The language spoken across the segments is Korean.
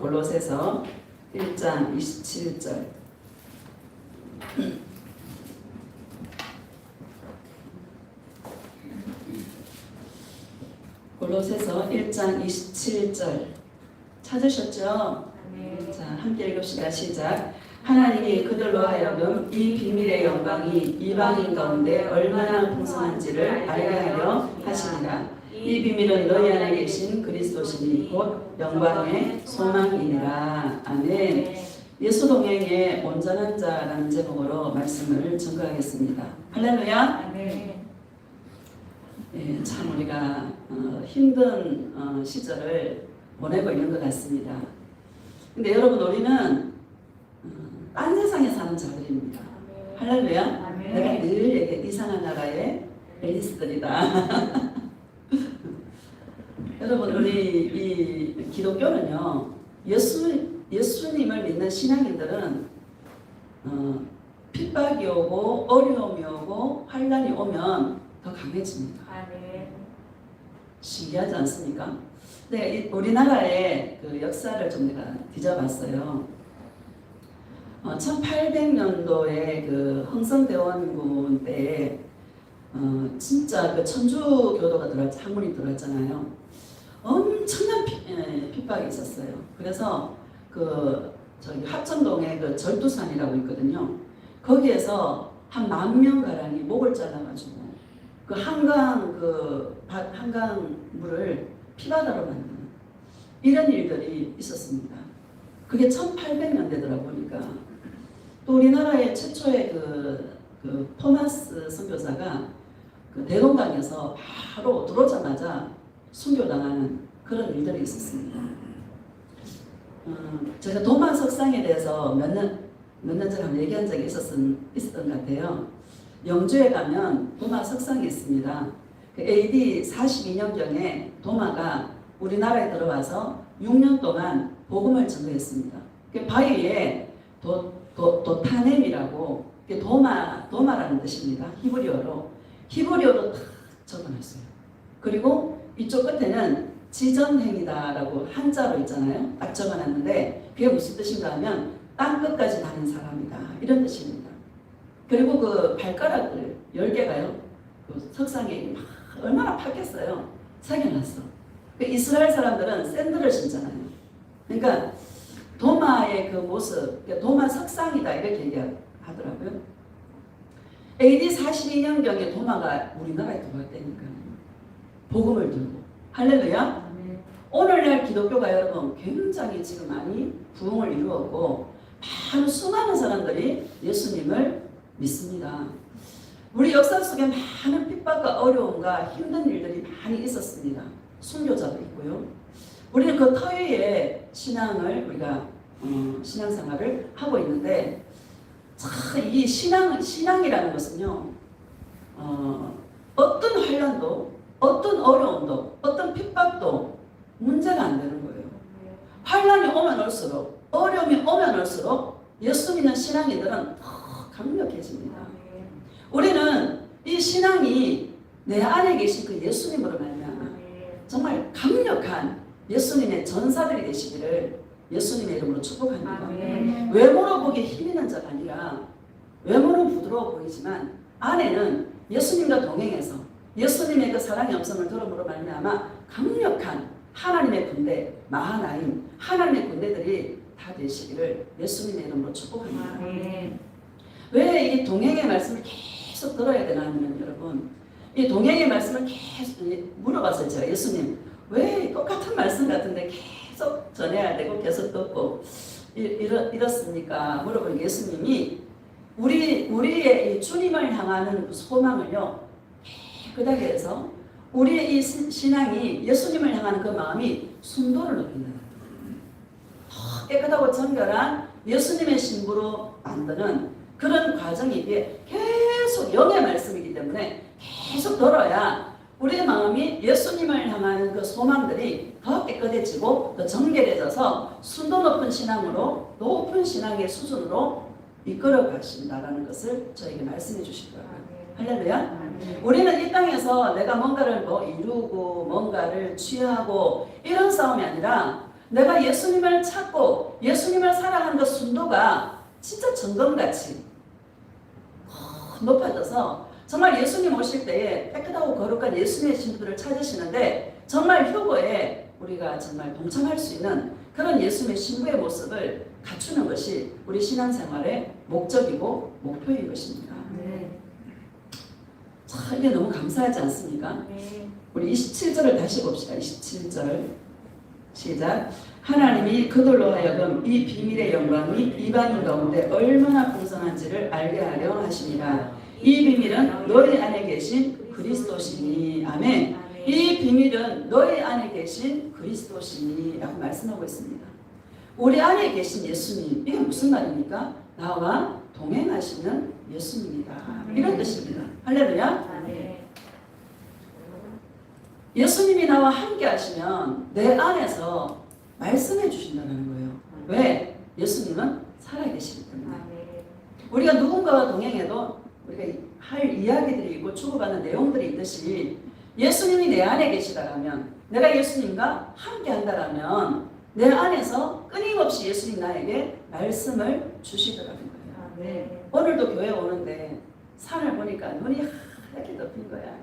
골로새서 1장 27절. 골로새서 1장 27절 찾으셨죠? 네. 자, 함께 읽읍시다. 시작. 하나님이 그들로 하여금 이 비밀의 영광이 이방인 가운데 얼마나 풍성한지를 알게 하려 하시니라. 이 비밀은 너희 안에 계신 그리스도시니 곧 영광의 소망이니라. 아멘. 예수 동행의 온전한 자라는 제목으로 말씀을 전가하겠습니다. 할렐루야. 네. 예, 참 우리가 힘든 시절을 보내고 있는 것 같습니다. 근데 여러분, 우리는 딴 세상에 사는 자들입니다. 할렐루야. 아멘. 내가 늘 얘기해, 이상한 나라의 앨리스들이다. 여러분, 우리 이 기독교는요, 예수님을 믿는 신앙인들은 핍박이 오고 어려움이 오고 환난이 오면 더 강해집니다. 아멘. 신기하지 않습니까? 네, 우리나라의 그 역사를 좀 내가 뒤져봤어요. 1800년도에 그 흥성대원군 때에 진짜 그 천주교도가 학문이 들어왔잖아요. 엄청난 핍박이 있었어요. 그래서 그 저기 합천동에 그 절두산이라고 있거든요. 거기에서 한 10,000명 가량이 목을 잘라가지고 그 한강 물을 피바다로 만드는 이런 일들이 있었습니다. 그게 1800년대더라 보니까. 또 우리나라의 최초의 그 토마스 선교사가 그 대동강에서 바로 들어오자마자 순교당하는 그런 일들이 있었습니다. 제가 도마 석상에 대해서 몇 년 전에 한번 얘기한 적이 있었던 것 같아요. 영주에 가면 도마 석상이 있습니다. 그 AD 42년경에 도마가 우리나라에 들어와서 6년 동안 복음을 전도했습니다. 그 바위에 도타넴이라고 도마라는 뜻입니다. 히브리어로 딱 적어놨어요. 그리고 이쪽 끝에는 지전행이다라고 한자로 있잖아요. 딱 적어놨는데 그게 무슨 뜻인가 하면 땅 끝까지 가는 사람이다, 이런 뜻입니다. 그리고 그 발가락을 10개가요 그 석상에 막 얼마나 팠겠어요. 새겨놨어. 그 이스라엘 사람들은 샌들을 신잖아요. 그러니까 도마의 그 모습, 도마 석상이다, 이렇게 얘기하더라고요. AD 42년경에 도마가 우리나라에 들어왔다니까요. 복음을 들고. 할렐루야. 네. 오늘날 기독교가 여러분 굉장히 지금 많이 부흥을 이루었고 많은 수많은 사람들이 예수님을 믿습니다. 우리 역사 속에 많은 핍박과 어려움과 힘든 일들이 많이 있었습니다. 순교자도 있고요. 우리는 그 터위의 신앙을 우리가 신앙생활을 하고 있는데 참 이 신앙이라는 것은요, 어떤 환난도, 어떤 어려움도, 어떤 핍박도 문제가 안 되는 거예요. 환난이 오면 올수록, 어려움이 오면 올수록 예수 믿는 신앙인들은 더 강력해집니다. 우리는 이 신앙이 내 안에 계신 그 예수님으로 말미암아 정말 강력한 예수님의 전사들이 되시기를 예수님의 이름으로 축복합니다. 외모로 보기에 힘 있는 자가 아니라 외모는 부드러워 보이지만 안에는 예수님과 동행해서 예수님의 그 사랑의 음성을 들음으로 말미암아 강력한 하나님의 군대, 마하나임, 하나님의 군대들이 다 되시기를 예수님의 이름으로 축복합니다. 왜 이 동행의 말씀을 계속 들어야 되나 하면 여러분, 이 동행의 말씀을 계속 물어봤어요. 제가 예수님, 왜 똑같은 말씀 같은데 계속 전해야 되고 계속 듣고 이렇습니까? 물어보니 예수님이 우리의 이 주님을 향하는 소망을요 깨끗하게 해서 우리의 이 신앙이 예수님을 향하는 그 마음이 순도를 높인다. 더 깨끗하고 정결한 예수님의 신부로 만드는 그런 과정이 계속 영의 말씀이기 때문에 계속 들어야 우리의 마음이 예수님을 향하는 그 소망들이 더 깨끗해지고 더 정결해져서 순도 높은 신앙으로, 높은 신앙의 수준으로 이끌어 가신다라는 것을 저에게 말씀해 주시더라고요. 할렐루야. 우리는 이 땅에서 내가 뭔가를 이루고 뭔가를 취하고 이런 싸움이 아니라 내가 예수님을 찾고 예수님을 사랑하는 그 순도가 진짜 점검같이 높아져서 정말 예수님 오실 때에 깨끗하고 거룩한 예수님의 신부들을 찾으시는데 정말 효고에 우리가 정말 동참할 수 있는 그런 예수님의 신부의 모습을 갖추는 것이 우리 신앙생활의 목적이고 목표인 것입니다. 자, 이게 너무 감사하지 않습니까? 우리 27절을 다시 봅시다. 27절 시작. 하나님이 그들로 하여금 이 비밀의 영광이 이방인 가운데 얼마나 풍성한지를 알게 하려 하십니다. 이 비밀은 너희 안에 계신 그리스도시니. 아멘. 이 비밀은 너희 안에 계신 그리스도시니 라고 말씀하고 있습니다. 우리 안에 계신 예수님, 이게 무슨 말입니까? 나와 동행하시는 예수님이다, 이런 뜻입니다. 할렐루야. 예수님이 나와 함께 하시면 내 안에서 말씀해 주신다는 거예요. 왜? 예수님은 살아계시기 때문에. 우리가 누군가와 동행해도 우리가 할 이야기들이 있고 주고받는 내용들이 있듯이 예수님이 내 안에 계시다라면, 내가 예수님과 함께 한다라면 내 안에서 끊임없이 예수님 나에게 말씀을 주시더라는 거예요. 오늘도 교회 오는데 산을 보니까 눈이 하얗게 덮인 거야.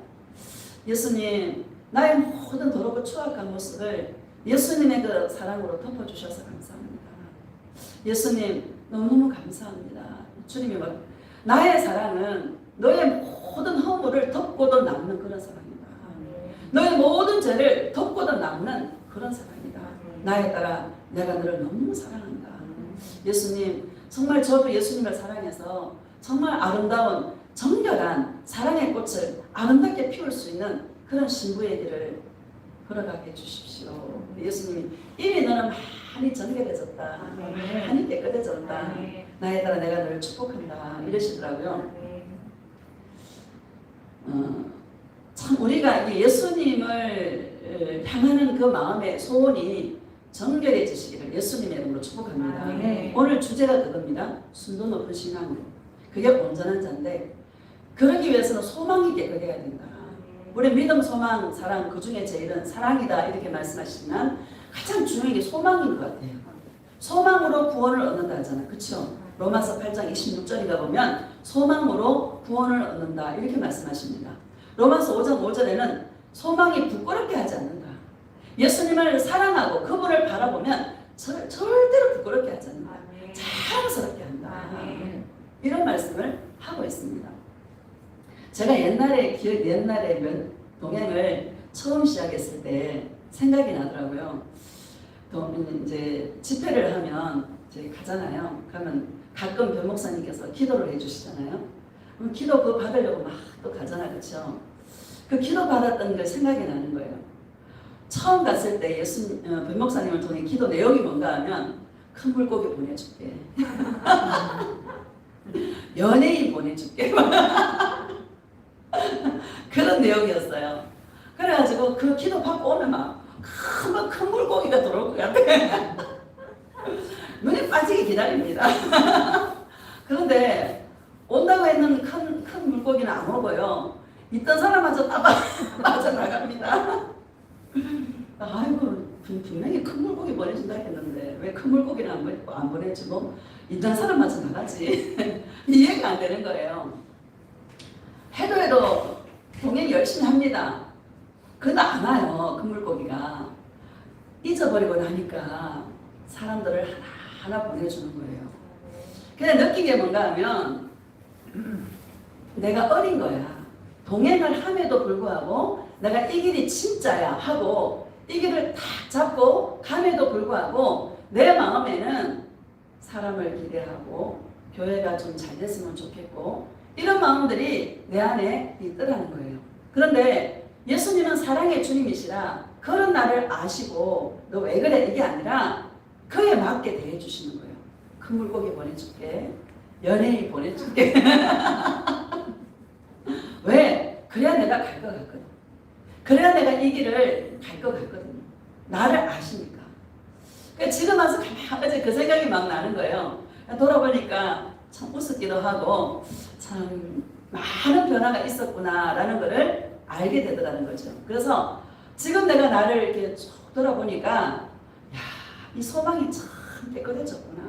예수님, 나의 모든 더럽고 추악한 모습을 예수님의 그 사랑으로 덮어주셔서 감사합니다. 예수님, 너무너무 감사합니다. 주님이 막 나의 사랑은 너의 모든 허물을 덮고도 남는 그런 사랑이다. 너의 모든 죄를 덮고도 남는 그런 사랑이다. 나에 따라 내가 너를 너무 사랑한다. 예수님, 정말 저도 예수님을 사랑해서 정말 아름다운 정결한 사랑의 꽃을 아름답게 피울 수 있는 그런 신부의 길을 걸어가게 해주십시오. 예수님이 이미 너는 많이 정결해졌다. 많이 깨끗해졌다. 나에 따라 내가 너를 축복한다. 이러시더라고요. 참 우리가 예수님을 향하는 그 마음의 소원이 정결해지시기를 예수님의 이름으로 축복합니다. 오늘 주제가 그겁니다. 순도 높은 신앙. 그게 온전한 자인데 그러기 위해서는 소망이 깨끗해야 된다. 우리 믿음, 소망, 사랑 그 중에 제일은 사랑이다 이렇게 말씀하시지만 가장 중요한 게 소망인 것 같아요. 소망으로 구원을 얻는다 하잖아요. 그렇죠? 로마서 8장 26절인가 보면 소망으로 구원을 얻는다 이렇게 말씀하십니다. 로마서 5장 5절에는 소망이 부끄럽게 하지 않는다. 예수님을 사랑하고 그분을 바라보면 절대로 부끄럽게 하지 않는다. 자랑스럽게 한다. 이런 말씀을 하고 있습니다. 제가 옛날에 동행을 처음 시작했을 때 생각이 나더라고요. 이제 집회를 하면 저희 가잖아요. 그러면 가끔 변 목사님께서 기도를 해주시잖아요. 그럼 기도 그거 받으려고 막 또 가잖아요, 그렇죠? 그 기도 받았던 게 생각이 나는 거예요. 처음 갔을 때 변 목사님을 통해 기도 내용이 뭔가 하면 큰 물고기 보내줄게. 연예인 보내줄게. 그런 내용이었어요. 그래가지고 그 기도 받고 오면 막 큰 물고기가 들어올 것 같아. 눈이 빠지게 기다립니다. 그런데 온다고 했는 큰 물고기는 안 오고요. 있던 사람마저 다 빠져나갑니다. 아이고, 분명히 큰 물고기 보내준다 했는데 왜 큰 물고기는 안 보내주고 있던 사람마저 나가지. 이해가 안 되는 거예요. 해도 동행 열심히 합니다. 그러다 안 와요. 큰 물고기가. 잊어버리고 나니까 사람들을 하나하나 보내주는 거예요. 근데 느낀 게 뭔가 하면 내가 어린 거야. 동행을 함에도 불구하고 내가 이 길이 진짜야 하고 이 길을 딱 잡고 감에도 불구하고 내 마음에는 사람을 기대하고 교회가 좀 잘 됐으면 좋겠고 이런 마음들이 내 안에 있더라는 거예요. 그런데 예수님은 사랑의 주님이시라 그런 나를 아시고 너 왜 그래 이게 아니라 그에 맞게 대해주시는 거예요. 큰 물고기 보내줄게. 연예인 보내줄게. 왜? 그래야 내가 갈 것 같거든. 그래야 내가 이 길을 갈 것 같거든요. 나를 아시니까. 그러니까 지금 와서 어제 그 생각이 막 나는 거예요. 돌아보니까 참 우습기도 하고 참 많은 변화가 있었구나라는 것을 알게 되더라는 거죠. 그래서 지금 내가 나를 이렇게 쭉 돌아보니까 야, 이 소망이 참 깨끗해졌구나.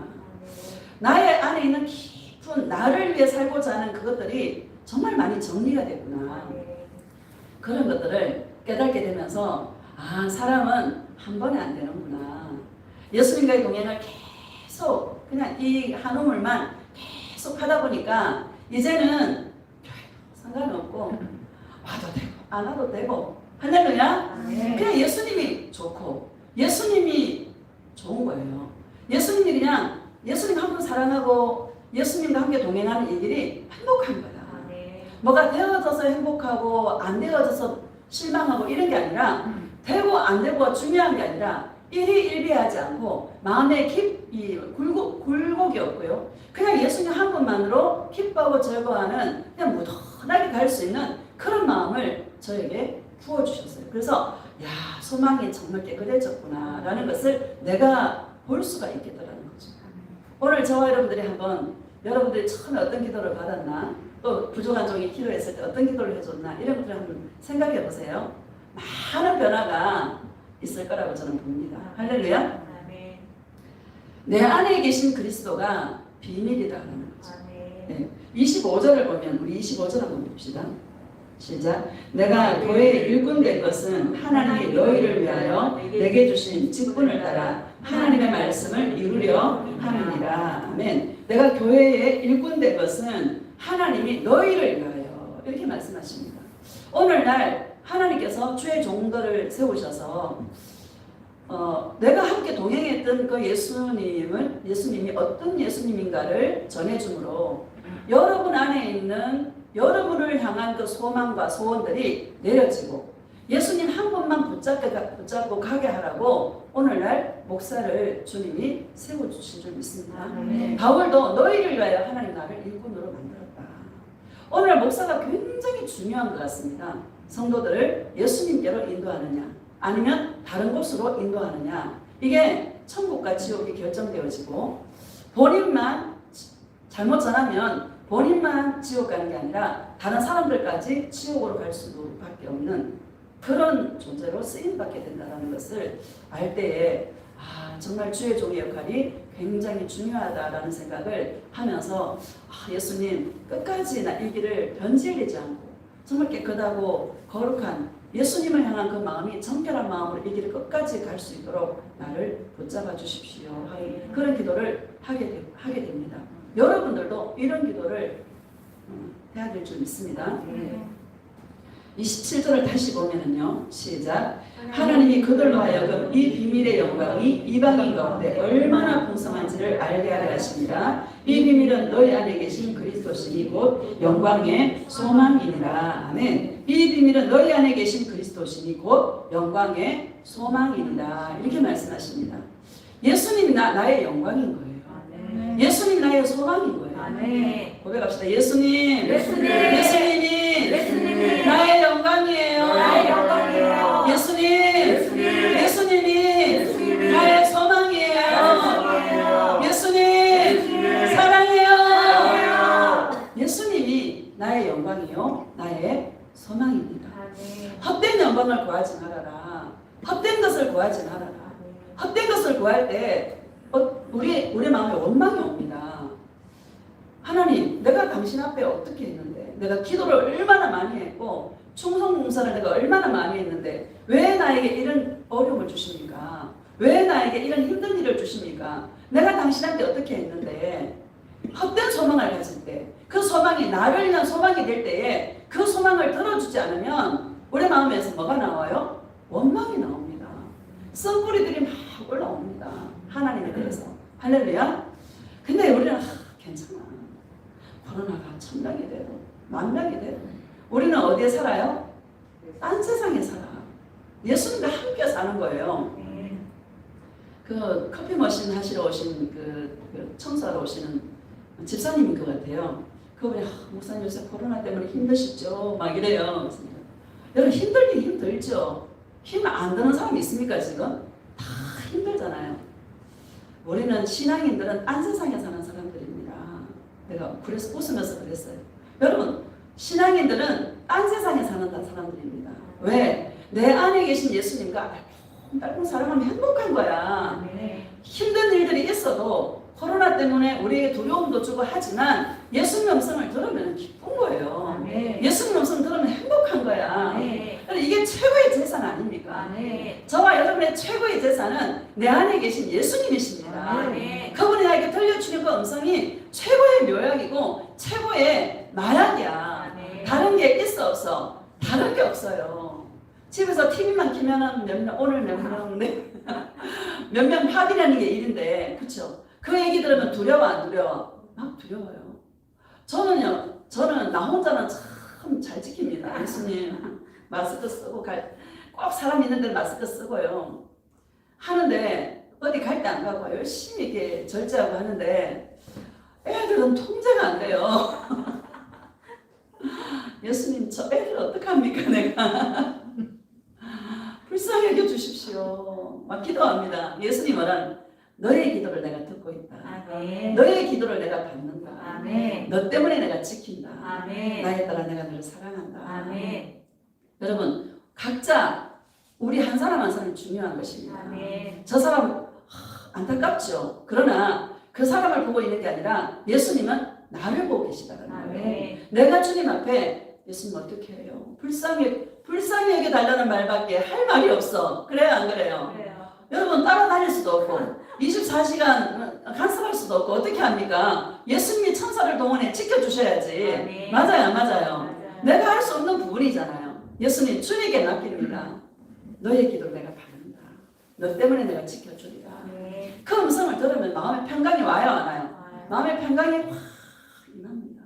나의 안에 있는 깊은 나를 위해 살고자 하는 그것들이 정말 많이 정리가 됐구나. 그런 것들을 깨닫게 되면서 아, 사람은 한 번에 안 되는구나. 예수님과의 동행을 계속 그냥 이 한 우물만 계속 하다 보니까 이제는 상관이 없고 와도 되고 안 와도 되고 할렐루야. 그냥 예수님이 좋고 예수님이 좋은 거예요. 예수님이 그냥 예수님 한 번 사랑하고 예수님과 함께 동행하는 이 길이 행복한 거야. 뭐가 되어져서 행복하고 안 되어져서 실망하고 이런 게 아니라 되고 안 되고가 중요한 게 아니라 일희일비하지 않고 마음에 깊이 굴곡이 없고요. 그냥 예수님 한 분만으로 기뻐하고 즐거워하는 그냥 무던하게 갈 수 있는 그런 마음을 저에게 부어주셨어요. 그래서 야, 소망이 정말 깨끗해졌구나 라는 것을 내가 볼 수가 있겠더라는 거죠. 오늘 저와 여러분들이 한번 여러분들이 처음에 어떤 기도를 받았나 또 부족한 종이 필요했을 때 어떤 기도를 해줬나 이런 것들을 한번 생각해 보세요. 많은 변화가 있을 거라고 저는 봅니다. 할렐루야. 내 안에 계신 그리스도가 비밀이라는 거죠. 네. 25절을 보면 우리 25절 한번 봅시다. 시작. 내가 교회의 일꾼 될 것은 하나님이 너희를 위하여 내게 주신 직분을 따라 하나님의 말씀을 이루려 함이니라. 아멘. 내가 교회의 일꾼 될 것은 하나님이 너희를 위하여 이렇게 말씀하십니다. 오늘날 하나님께서 주의 종들을 세우셔서 내가 함께 동행했던 그 예수님이 어떤 예수님인가를 전해주므로 여러분 안에 있는 여러분을 향한 그 소망과 소원들이 내려지고 예수님 한 분만 붙잡고 가게 하라고 오늘날 목사를 주님이 세워주신 줄 믿습니다. 바울도 너희를 위하여 하나님 나를 일꾼으로 만들었다. 오늘 목사가 굉장히 중요한 것 같습니다. 성도들을 예수님께로 인도하느냐 아니면 다른 곳으로 인도하느냐 이게 천국과 지옥이 결정되어지고 본인만 잘못 전하면 본인만 지옥 가는 게 아니라 다른 사람들까지 지옥으로 갈 수밖에 없는 그런 존재로 쓰임받게 된다는 것을 알 때에 아, 정말 주의 종의 역할이 굉장히 중요하다라는 생각을 하면서 아, 예수님 끝까지 나 이 길을 변질되지 않고 정말 깨끗하고 거룩한 예수님을 향한 그 마음이 정결한 마음으로 이 길을 끝까지 갈 수 있도록 나를 붙잡아 주십시오. 그런 기도를 하게 됩니다. 여러분들도 이런 기도를 해야 될 줄 믿습니다. 27절을 다시 보면은요. 시작. 하나님이 그들로 하여금 이 비밀의 영광이 이방인 가운데 얼마나 풍성한지를 알게 하려 하십니다. 이 비밀은 너희 안에 계신 그리스도시니 곧 영광의 소망이니라. 아멘. 이 비밀은 너희 안에 계신 그리스도시니 곧 영광의 소망이니라. 이렇게 말씀하십니다. 예수님이 나의 영광인 거예요. 예수님 나의 소망인 거예요. 아멘. 고백합시다. 예수님이 나의 영광이에요. 예수님이 나의 소망이에요. 예수님 사랑해요. 예수님이 나의 영광이요 나의 소망입니다. 헛된 영광을 구하지 말아라. 헛된 것을 구하지 말아라. 헛된 것을 구할 때 우리 마음에 원망이 옵니다. 하나님, 내가 당신 앞에 어떻게 했는데, 내가 기도를 얼마나 많이 했고 충성봉사를 내가 얼마나 많이 했는데 왜 나에게 이런 어려움을 주십니까? 왜 나에게 이런 힘든 일을 주십니까? 내가 당신한테 어떻게 했는데 헛된 소망을 가질 때, 그 소망이 나를 위한 소망이 될 때에 그 소망을 들어주지 않으면 우리 마음에서 뭐가 나와요? 원망이 나옵니다. 쓴뿌리들이 막 올라옵니다. 하나님에 대해서. 할렐루야. 근데 우리는 괜찮아. 코로나가 1000명이 돼도 10,000명이 돼도 우리는 어디에 살아요? 딴 세상에 살아. 예수님과 함께 사는 거예요. 그 커피 머신 하시러 오신 그 청소하러 오시는 집사님인 것 같아요. 그분이 목사님 요새 코로나 때문에 힘드시죠? 막 이래요. 여러분 힘들긴 힘들죠. 힘 안 드는 사람이 있습니까 지금? 다 힘들잖아요. 우리는 신앙인들은 딴 세상에 사는 사람들입니다. 내가 그래서 웃으면서 그랬어요. 여러분 신앙인들은 딴 세상에 사는 사람들입니다. 왜? 내 안에 계신 예수님과 알콩달콩 사랑하면 행복한 거야. 힘든 일들이 있어도 코로나 때문에 우리에게 두려움도 주고 하지만 예수님 음성을 들으면 기쁜 거예요. 예수님 음성 들으면 행복한 거야. 이게 최고의 재산 아닙니까? 저와 여러분의 최고의 재산은 내 안에 계신 예수님이십니다. 그분이 나에게 들려주는 그 음성이 최고의 묘약이고 최고의 마약이야. 다른 게 있어 없어? 다른 게 없어요. 집에서 TV만 키면은 오늘 몇 명 확인하는 게 일인데, 그쵸? 그 얘기 들으면 두려워 안 두려워? 막 두려워요. 저는 나 혼자는 참 잘 지킵니다. 예수님 마스크 쓰고 꼭 사람 있는 데 마스크 쓰고요. 하는데 어디 갈 때 안 가고 열심히 이렇게 절제하고 하는데 애들은 통제가 안 돼요. 예수님 저 애들 어떡합니까 내가. 불쌍히 여겨주십시오. 막 기도합니다. 예수님 말하는 너의 기도를 내가 듣고 있다. 너의 기도를 내가 받는다. 너 때문에 내가 지킨다. 나에 따라 내가 너를 사랑한다. 여러분 각자 우리 한 사람 한 사람이 중요한 것입니다. 저 사람 안타깝죠. 그러나 그 사람을 보고 있는 게 아니라 예수님은 나를 보고 계시다는 거예요. 내가 주님 앞에 예수님 어떻게 해요? 불쌍히 여겨 달라는 말밖에 할 말이 없어. 그래요 안 그래요? 여러분 따라다닐 수도 없고 24시간 간섭할 수도 없고 어떻게 합니까? 예수님이 천사를 동원해 지켜주셔야지. 맞아요 안 맞아요? 내가 할 수 없는 부분이잖아요. 예수님 주님께 맡깁니다. 너의 기도를 내가 받는다. 너 때문에 내가 지켜주리라. 그 음성을 들으면 마음의 평강이 와요 안 와요? 마음의 평강이 확 임합니다.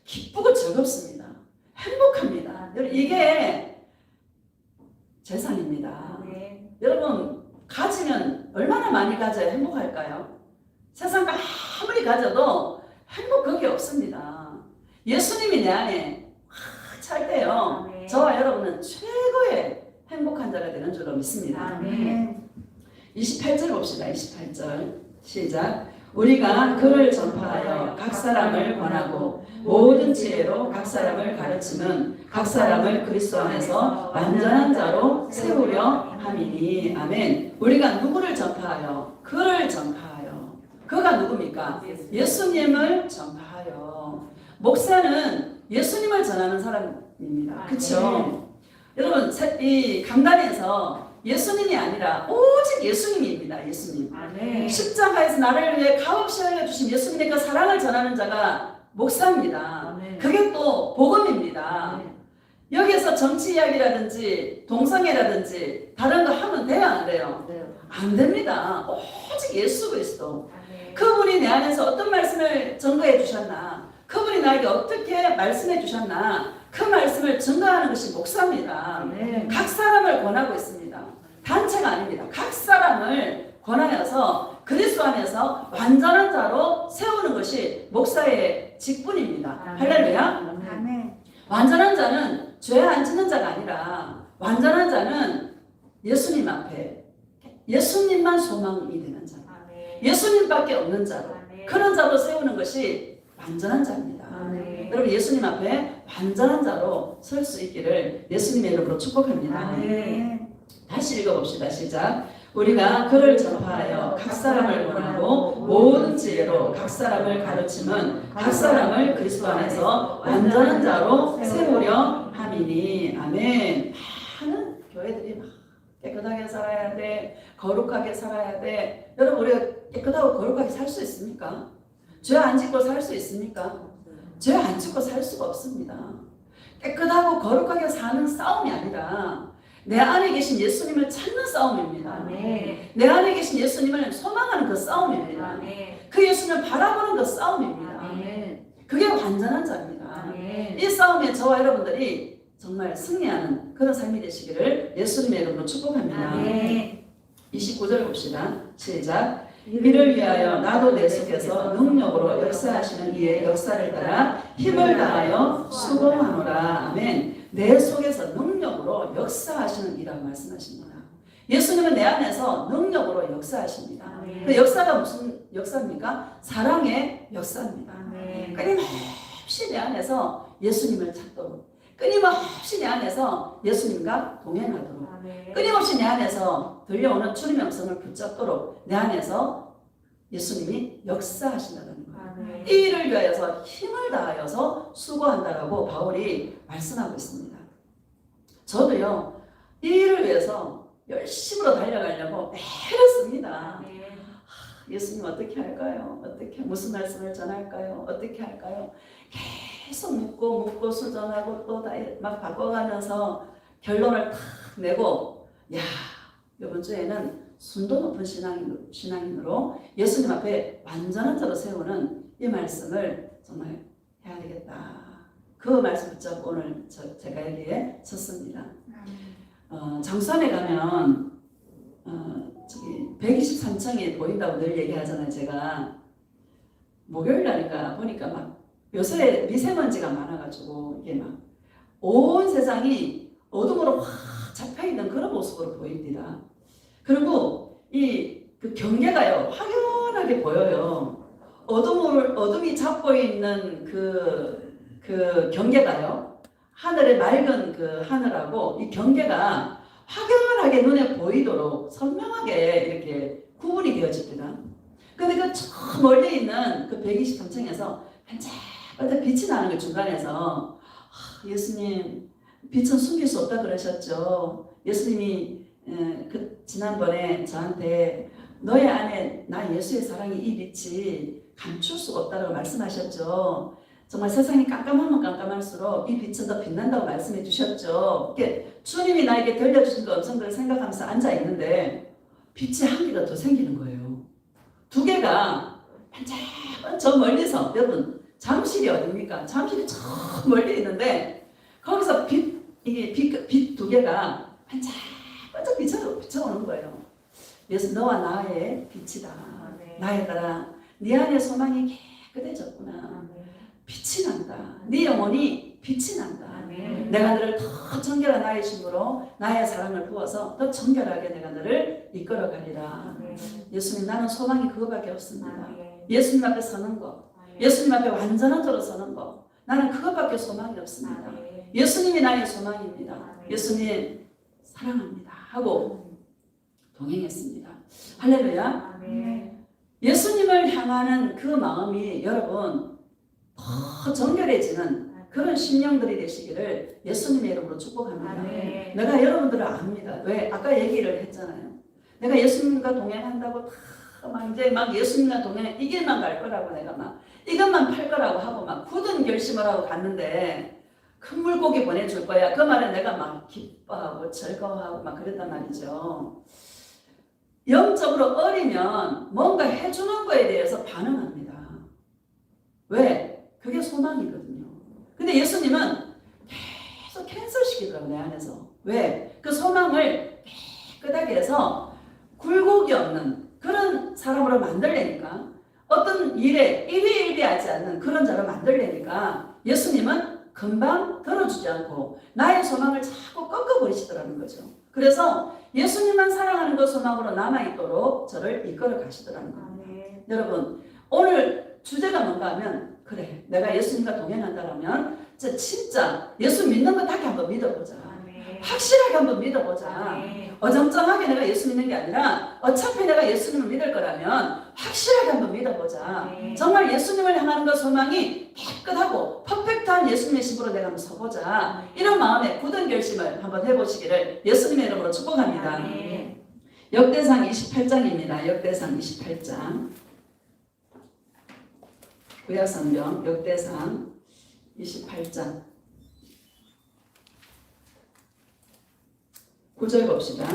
기쁘고 즐겁습니다. 행복합니다. 이게 재산입니다. 여러분 가지면 얼마나 많이 가져야 행복할까요? 세상 아무리 가져도 행복 그게 없습니다. 예수님이 내 안에 확 찰 때요. 저와 여러분은 최고의 행복한 자가 되는 줄로 믿습니다. 28절 봅시다. 28절 시작. 우리가 그를 전파하여 각 사람을 권하고 모든 지혜로 각 사람을 가르치면 각 사람을 그리스도 안에서 완전한 자로 세우려 함이니. 아멘. 우리가 누구를 전파하여? 그를 전파하여. 그가 누굽니까? 예수님을 전파하여. 목사는 예수님을 전하는 사람입니다. 그렇죠? 여러분 이 강단에서 예수님이 아니라 오직 예수님입니다. 예수님. 십자가에서 나를 위해 값없이 흘려주신 예수님의 그 사랑을 전하는 자가 목사입니다. 그게 또 복음입니다. 여기에서 정치 이야기라든지 동성애라든지 다른 거 하면 돼요 안 돼요? 안 됩니다. 오직 예수 그리스도. 그분이 내 안에서 어떤 말씀을 증거해 주셨나, 그분이 나에게 어떻게 말씀해 주셨나, 그 말씀을 증거하는 것이 목사입니다. 각 사람을 권하고 있습니다. 단체가 아닙니다. 각 사람을 권하여서 그리스도 안에서 완전한 자로 세우는 것이 목사의 직분입니다. 할렐루야. 완전한 자는 죄 안 짓는 자가 아니라 완전한 자는 예수님 앞에 예수님만 소망이 되는 자, 예수님밖에 없는 자로 그런 자로 세우는 것이 완전한 자입니다. 여러분 예수님 앞에 완전한 자로 설 수 있기를 예수님의 이름으로 축복합니다. 다시 읽어봅시다. 시작. 우리가 그를 전파하여 각 사람을 권하고 모든 지혜로 각 사람을 가르치면 각 사람을 그리스도 안에서 완전한 자로 세우려 함이니. 아멘. 많은 교회들이 막 깨끗하게 살아야 돼, 거룩하게 살아야 돼. 여러분 우리가 깨끗하고 거룩하게 살 수 있습니까? 죄 안 짓고 살 수 있습니까? 죄 안 짓고 살 수가 없습니다. 깨끗하고 거룩하게 사는 싸움이 아니라 내 안에 계신 예수님을 찾는 싸움입니다. 내 안에 계신 예수님을 소망하는 그 싸움입니다. 그 예수님을 바라보는 그 싸움입니다. 그게 완전한 자입니다. 이 싸움에 저와 여러분들이 정말 승리하는 그런 삶이 되시기를 예수님의 이름으로 축복합니다. 29절 봅시다. 시작. 이를 위하여 나도 내 속에서 능력으로 역사하시는 이의 역사를 따라 힘을 다하여 수고하노라. 아멘. 내 속에서 능력으로 역사하시는 이라고 말씀하십니다. 예수님은 내 안에서 능력으로 역사하십니다. 그 역사가 무슨 역사입니까? 사랑의 역사입니다. 끊임없이 내 안에서 예수님을 찾도록, 끊임없이 내 안에서 예수님과 동행하도록, 끊임없이 내 안에서 들려오는 주님의 음성을 붙잡도록 내 안에서 예수님이 역사하신다는 거예요. 이 일을 위하여서 힘을 다하여서 수고한다라고 바울이 말씀하고 있습니다. 저도요, 이 일을 위해서 열심으로 달려가려고 애렸습니다. 예수님 어떻게 할까요? 어떻게, 무슨 말씀을 전할까요? 어떻게 할까요? 계속 묻고 수정하고 또 막 바꿔가면서 결론을 탁 내고, 야, 이번 주에는 순도 높은 신앙인으로 예수님 앞에 완전한 자로 세우는 이 말씀을 정말 해야 되겠다. 그 말씀 붙잡고 오늘 제가 여기에 섰습니다. 장수안에 가면 저기 123층이 보인다고 늘 얘기하잖아요. 제가 목요일 날인가 보니까 막 요새 미세먼지가 많아가지고 이게 막 온 세상이 어둠으로 확 잡혀있는 그런 모습으로 보입니다. 그리고 그 경계가요 확연하게 보여요. 어둠이 잡고 있는 그 경계가요, 하늘의 맑은 그 하늘하고 이 경계가 확연하게 눈에 보이도록 선명하게 이렇게 구분이 되어집니다. 근데 그 저 멀리 있는 그 123층에서 반짝반짝 빛이 나는 그 중간에서 예수님, 빛은 숨길 수 없다 그러셨죠. 예수님이 지난번에 저한테 너의 안에 나 예수의 사랑이 이 빛이 감출 수가 없다고 말씀하셨죠. 정말 세상이 깜깜하면 깜깜할수록 이 빛은 더 빛난다고 말씀해 주셨죠. 주님이 나에게 들려주신 그 음성들을 생각하면서 앉아있는데 빛이 한 개가 더 생기는 거예요. 두 개가 반짝 저 멀리서, 여러분 잠실이 어딥니까? 잠실이 저 멀리 있는데 거기서 빛 두 개가 반짝반짝 비춰오는 거예요. 예수, 너와 나의 빛이다. 나의 딸아, 네 안에 소망이 깨끗해졌구나. 빛이 난다. 네 영혼이 빛이 난다. 내가 너를 더 정결한 나의 힘으로 나의 사랑을 부어서 더 정결하게 내가 너를 이끌어가리라. 예수님, 나는 소망이 그거밖에 없습니다. 예수님 앞에 서는 거, 예수님 앞에 완전한 자로 서는 거, 나는 그것밖에 소망이 없습니다. 예수님이 나의 소망입니다. 예수님 사랑합니다 하고 동행했습니다. 할렐루야. 예수님을 향하는 그 마음이 여러분 더 정결해지는 그런 심령들이 되시기를 예수님의 이름으로 축복합니다. 내가 여러분들을 압니다. 왜? 아까 얘기를 했잖아요. 내가 예수님과 동행한다고 이제 예수님과 동행, 이 길만 갈 거라고 내가 막 이것만 팔 거라고 하고 막 굳은 결심을 하고 갔는데 큰 물고기 보내줄 거야. 그 말에 내가 막 기뻐하고 즐거워하고 막 그랬단 말이죠. 영적으로 어리면 뭔가 해주는 거에 대해서 반응합니다. 왜? 그게 소망이거든요. 근데 예수님은 계속 캔슬시키더라고요, 내 안에서. 왜? 그 소망을 깨끗하게 해서 굴곡이 없는 그런 사람으로 만들려니까, 어떤 일에 일희일비하지 않는 그런 자로 만들려니까 예수님은 금방 들어주지 않고 나의 소망을 자꾸 꺾어버리시더라는 거죠. 그래서 예수님만 사랑하는 그 소망으로 남아있도록 저를 이끌어 가시더라는 겁니다. 여러분, 오늘 주제가 뭔가 하면, 그래, 내가 예수님과 동행한다면 진짜 예수 믿는 거 딱 한번 믿어보자. 확실하게 한번 믿어보자. 어정쩡하게 내가 예수 믿는 게 아니라 어차피 내가 예수님을 믿을 거라면 확실하게 한번 믿어보자. 정말 예수님을 향하는 그 소망이 깨끗하고 퍼펙트한 예수님의 신부로 내가 한번 서보자. 이런 마음에 굳은 결심을 한번 해보시기를 예수님의 이름으로 축복합니다. 역대상 28장입니다. 역대상 28장. 구약성경 역대상 28장 9절 봅시다.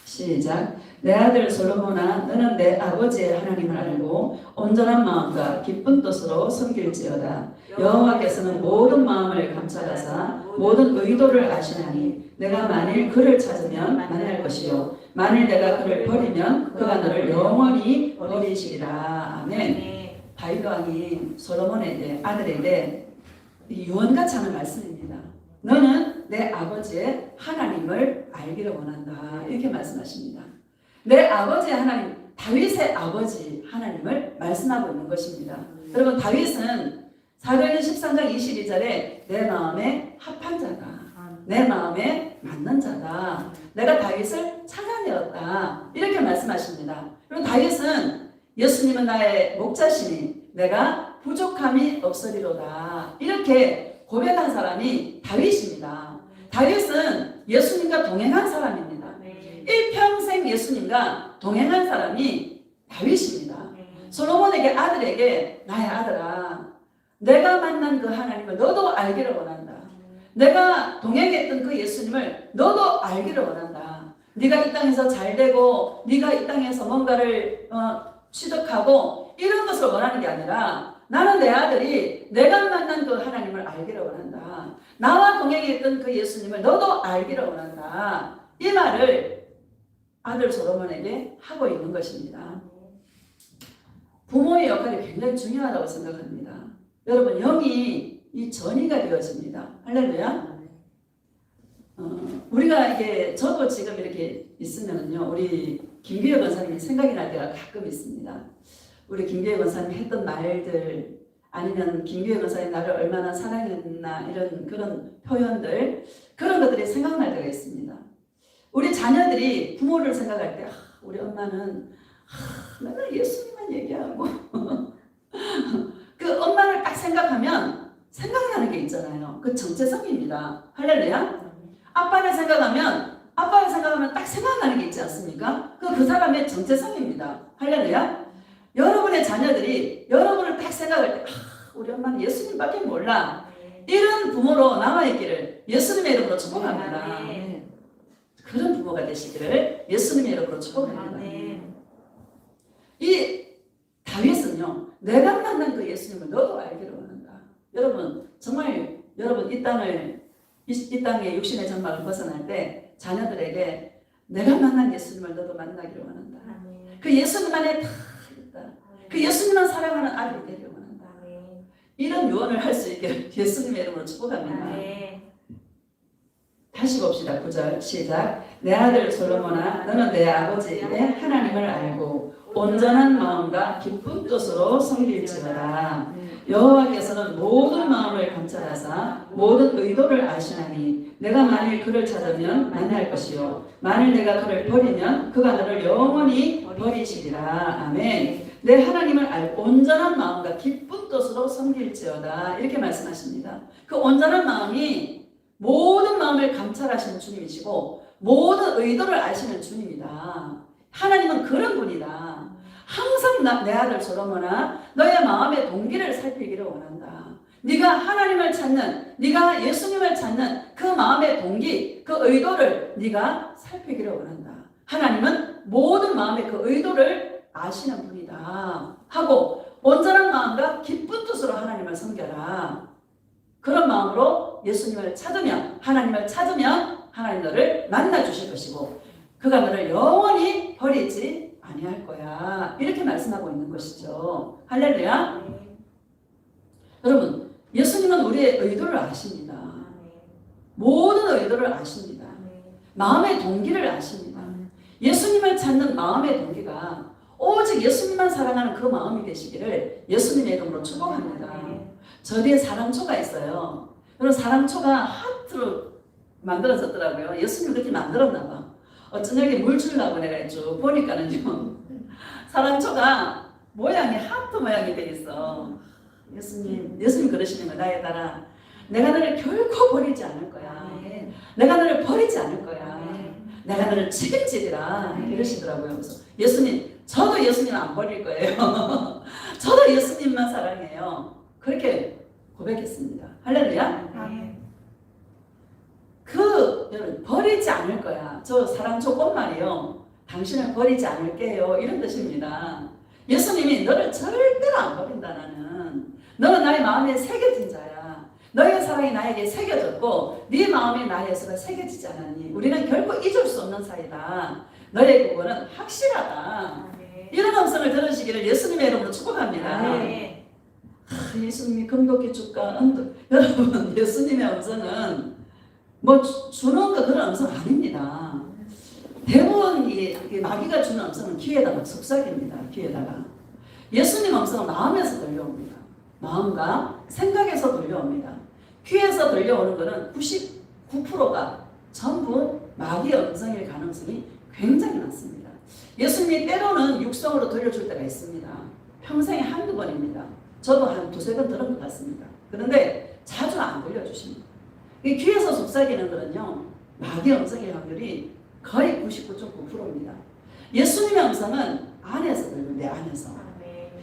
시작. 내 아들 솔로몬아, 너는 내 아버지의 하나님을 알고 온전한 마음과 기쁜 뜻으로 섬길지어다. 여호와께서는 모든 마음을 감찰하사 모든 의도를 아시나니 내가 만일 그를 찾으면 만날 것이요 만일 내가 그를 버리면 그가 너를 영원히 버리시리라. 아멘. 다윗 왕이 솔로몬의 아들에게 유언같이 하는 말씀입니다. 너는 내 아버지의 하나님을 알기를 원한다. 이렇게 말씀하십니다. 내 아버지의 하나님, 다윗의 아버지 하나님을 말씀하고 있는 것입니다. 여러분, 다윗은 사도행전 13장 22절에 내 마음에 합한 자다, 내 마음에 맞는 자다, 내가 다윗을 찾아내었다, 이렇게 말씀하십니다. 그리고 다윗은 예수님은 나의 목자시니 내가 부족함이 없으리로다, 이렇게 고백한 사람이 다윗입니다. 다윗은 예수님과 동행한 사람입니다. 일평생 예수님과 동행한 사람이 다윗입니다. 솔로몬에게 아들에게 나의 아들아, 내가 만난 그 하나님을 너도 알기를 원한다. 내가 동행했던 그 예수님을 너도 알기를 원한다. 네가 이 땅에서 잘되고 네가 이 땅에서 뭔가를 취득하고 이런 것을 원하는 게 아니라 나는 내 아들이 내가 만난 그 하나님을 알기를 원한다. 나와 동행했던 그 예수님을 너도 알기를 원한다. 이 말을 아들 솔로몬에게 하고 있는 것입니다. 부모의 역할이 굉장히 중요하다고 생각합니다. 여러분, 영이 이 전이가 되어집니다. 할렐루야. 우리가 이게 저도 지금 이렇게 있으면요, 우리 김규혜 권사님이 생각이 날 때가 가끔 있습니다. 우리 김규혜 권사님이 했던 말들, 아니면 김규혜 권사님이 나를 얼마나 사랑했나, 이런 그런 표현들, 그런 것들이 생각날 때가 있습니다. 우리 자녀들이 부모를 생각할 때 우리 엄마는 맨날 예수님만 얘기하고 그 엄마를 딱 생각하면 생각나는 게 있잖아요. 그 정체성입니다. 할렐루야. 아빠를 생각하면 딱 생각나는 게 있지 않습니까? 그 사람의 정체성입니다. 할렐루야. 여러분의 자녀들이 여러분을 딱 생각할 때 우리 엄마는 예수님밖에 몰라, 이런 부모로 남아있기를 예수님의 이름으로 축복합니다. 그런 부모가 되시기를 예수님의 이름으로 축복합니다. 이 다윗은요, 내가 만난 그 예수님을 너도 알기를 원한다. 여러분, 정말 여러분 이 땅의 육신의 장막을 벗어날 때 자녀들에게 내가 만난 예수님을 너도 만나기를 원한다. 그 예수님 안에 다 있다. 그 예수님만 사랑하는 아들이 되기를 원한다. 이런 유언을 할 수 있기를 예수님의 이름으로 축복합니다. 다시 봅시다. 9절 시작. 내 아들 솔로몬아, 너는 내 아버지의 하나님을 알고 온전한 마음과 기쁜 뜻으로 섬길지어다. 여호와께서는 모든 마음을 감찰하사 모든 의도를 아시나니 내가 만일 그를 찾으면 만날 것이요 만일 내가 그를 버리면 그가 너를 영원히 버리시리라. 아멘. 내 하나님을 알고 온전한 마음과 기쁜 뜻으로 섬길지어다, 이렇게 말씀하십니다. 그 온전한 마음이 모든 마음을 감찰하시는 주님이시고 모든 의도를 아시는 주님이다. 하나님은 그런 분이다. 항상 내 아들 솔로몬아, 너의 마음의 동기를 살피기를 원한다. 네가 하나님을 찾는, 네가 예수님을 찾는 그 마음의 동기, 그 의도를 네가 살피기를 원한다. 하나님은 모든 마음의 그 의도를 아시는 분이다 하고, 온전한 마음과 기쁜 뜻으로 하나님을 섬겨라. 그런 마음으로 예수님을 찾으면, 하나님을 찾으면 하나님 너를 만나 주실 것이고 그가 너를 영원히 버리지 아니할 거야, 이렇게 말씀하고 있는 것이죠. 할렐루야. 여러분, 예수님은 우리의 의도를 아십니다. 모든 의도를 아십니다. 마음의 동기를 아십니다. 예수님을 찾는 마음의 동기가 오직 예수님만 사랑하는 그 마음이 되시기를 예수님의 이름으로 축복합니다. 저 뒤에 사랑초가 있어요. 여러분, 사랑초가 하트로 만들어졌더라고요. 예수님 그렇게 만들었나 봐. 저녁에 물 주려고 내가 쭉 보니까는요, 사랑초가 모양이 하트 모양이 돼 있어. 예수님 그러시는 거야. 나에 따라 내가 너를 결코 버리지 않을 거야. 내가 너를 버리지 않을 거야. 내가 너를 책임지리라, 이러시더라고요. 그래서 예수님, 저도 예수님 안 버릴 거예요. 저도 예수님만 사랑해요. 그렇게 고백했습니다. 할렐루야. 여러분, 버리지 않을 거야. 저 사랑초 꽃말이요, 당신을 버리지 않을게요, 이런 뜻입니다. 예수님이 너를 절대로 안 버린다. 너는 나의 마음에 새겨진 자야. 너의 사랑이 나에게 새겨졌고 네 마음에 나의 예수가 새겨지지 않았니? 우리는 결코 잊을 수 없는 사이다. 너의 구원은 확실하다. 이런 음성을 들으시기를 예수님의 이름으로 축복합니다. 예수님이 금도끼 줄까? 여러분, 예수님의 음성은 뭐 주는 거 그런 음성 아닙니다. 대부분 이 마귀가 주는 음성은 귀에다가 속삭입니다. 귀에다가. 예수님 음성은 마음에서 들려옵니다. 마음과 생각에서 들려옵니다. 귀에서 들려오는 것은 99%가 전부 마귀의 음성일 가능성이 굉장히 많습니다. 예수님이 때로는 육성으로 들려줄 때가 있습니다. 평생에 한두 번입니다. 저도 한 두세 번 들은 것 같습니다. 그런데 자주 안 들려주십니다. 귀에서 속삭이는 것은요, 마귀의 음성일 확률이 거의 99.9%입니다. 예수님의 음성은 안에서 들려요. 내 안에서.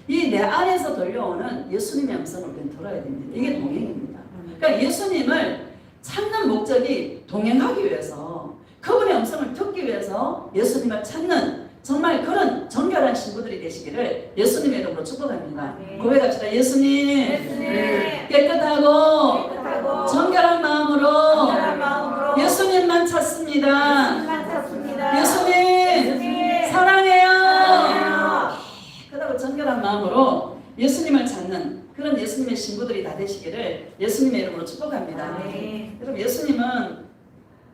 이 내 안에서 들려오는 예수님의 음성을 우리는 들어야 됩니다. 이게 동행입니다. 그러니까 예수님을 찾는 목적이 동행하기 위해서, 그분의 음성을 듣기 위해서 예수님을 찾는 정말 그런 정결한 신부들이 되시기를 예수님의 이름으로 축복합니다. 고백합시다. 예수님, 깨끗하고 정결한 마음으로 예수님만 찾습니다. 예수님 사랑해요. 그러고 정결한 마음으로 예수님을 찾는 그런 예수님의 신부들이 다 되시기를 예수님의 이름으로 축복합니다. 여러분, 예수님은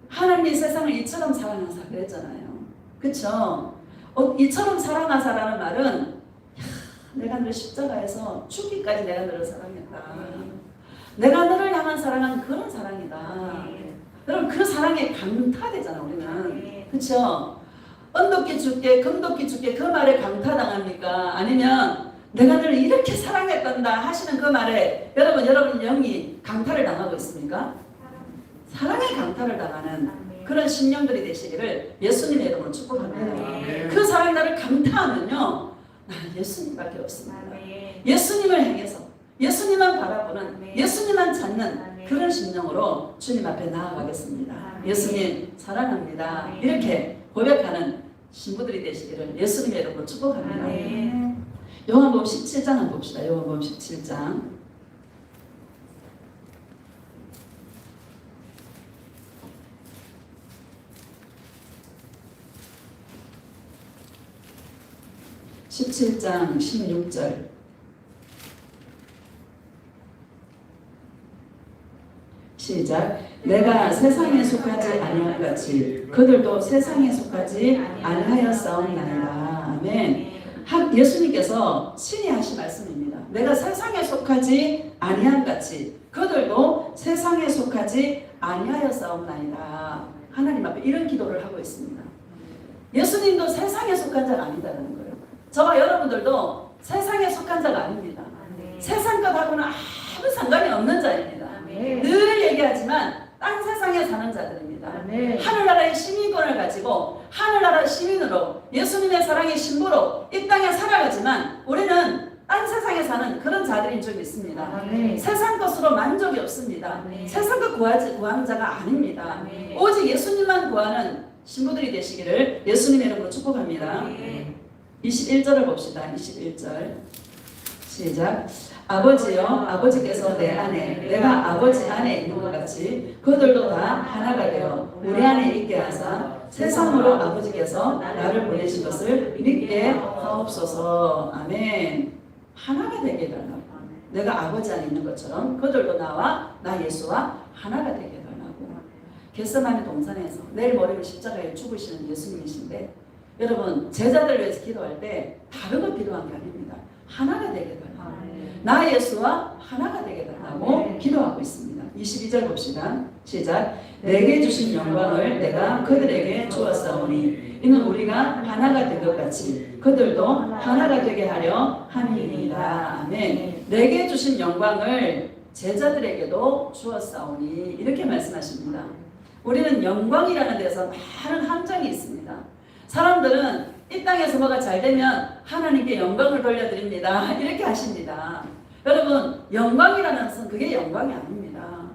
하나님이 세상을 이처럼 사랑하사 그랬잖아요. 그쵸? 이처럼 사랑하사라는 말은 내가 너를 십자가에서 죽기까지 내가 너를 사랑했다. 내가 너를 향한 사랑은 그런 사랑이다. 여러분, 그 사랑에 강타되잖아 우리는. 그쵸? 언덕기 죽게 금덕기 죽게 그 말에 강타당합니까? 아니면 내가 너를 이렇게 사랑했단다 하시는 그 말에 여러분 영이 강타를 당하고 있습니까? 사랑의 강타를 당하는 그런 심령들이 되시기를 예수님의 이름으로 축복합니다. 그 사랑이 나를 강타하면요, 나는 예수님밖에 없습니다. 예수님을 향해서 예수님만 바라보는, 예수님만 찾는 그런 심령으로 주님 앞에 나아가겠습니다. 예수님 사랑합니다. 이렇게 고백하는 신부들이 되시기를 예수님의 이름으로 축복합니다. 요한복음 17장 한번 봅시다. 요한복음 17장 17장 16절. 시작. 내가 세상에 속하지 아니한 같이 그들도 세상에 속하지 아니하였사옵나이다. 아멘. 예수님께서 친히 하신 말씀입니다. 내가 세상에 속하지 아니한 같이 그들도 세상에 속하지 아니하였사옵나이다. 하나님 앞에 이런 기도를 하고 있습니다. 예수님도 세상에 속한 자가 아니다라는 거예요. 저와 여러분들도 세상에 속한 자가 아닙니다. 세상 것하고는 아무 상관이 없는 자입니다. 늘 얘기하지만 딴 세상에 사는 자들입니다. 하늘나라의 시민권을 가지고 하늘나라 시민으로 예수님의 사랑의 신부로 이 땅에 살아가지만 우리는 딴 세상에 사는 그런 자들인 줄 믿습니다. 세상 것으로 만족이 없습니다. 세상 것 구하는 자가 아닙니다. 오직 예수님만 구하는 신부들이 되시기를 예수님의 이름으로 축복합니다. 21절을 봅시다. 21절 시작. 아버지여, 아버지께서 내 안에 내가 아버지 안에 있는 것 같이 그들도 다 하나가 되어 우리 안에 있게 하사 세상으로 아버지께서 나를 보내신 것을 믿게 하옵소서. 아멘. 하나가 되게 해달라고. 내가 아버지 안에 있는 것처럼 그들도 나와 나 예수와 하나가 되게 해달라고. 겟세마네 동산에서 내일 모레 십자가에 죽으시는 예수님이신데 여러분, 제자들 위해서 기도할 때 다른 걸 기도한 게 아닙니다. 하나가 되게 해달라고. 나 예수와 하나가 되게 달라고 기도하고 있습니다. 22절 봅시다. 시작. 내게 주신 영광을 내가 그들에게 주었사오니 이는 우리가 하나가 된 것 같이 그들도 하나가 되게 하려 함이니이다. 아멘. 내게 주신 영광을 제자들에게도 주었사오니 이렇게 말씀하십니다. 우리는 영광이라는 데서 많은 함정이 있습니다. 사람들은 이 땅에서 뭐가 잘 되면 하나님께 영광을 돌려드립니다. 이렇게 하십니다. 여러분, 영광이라는 것은 그게 영광이 아닙니다.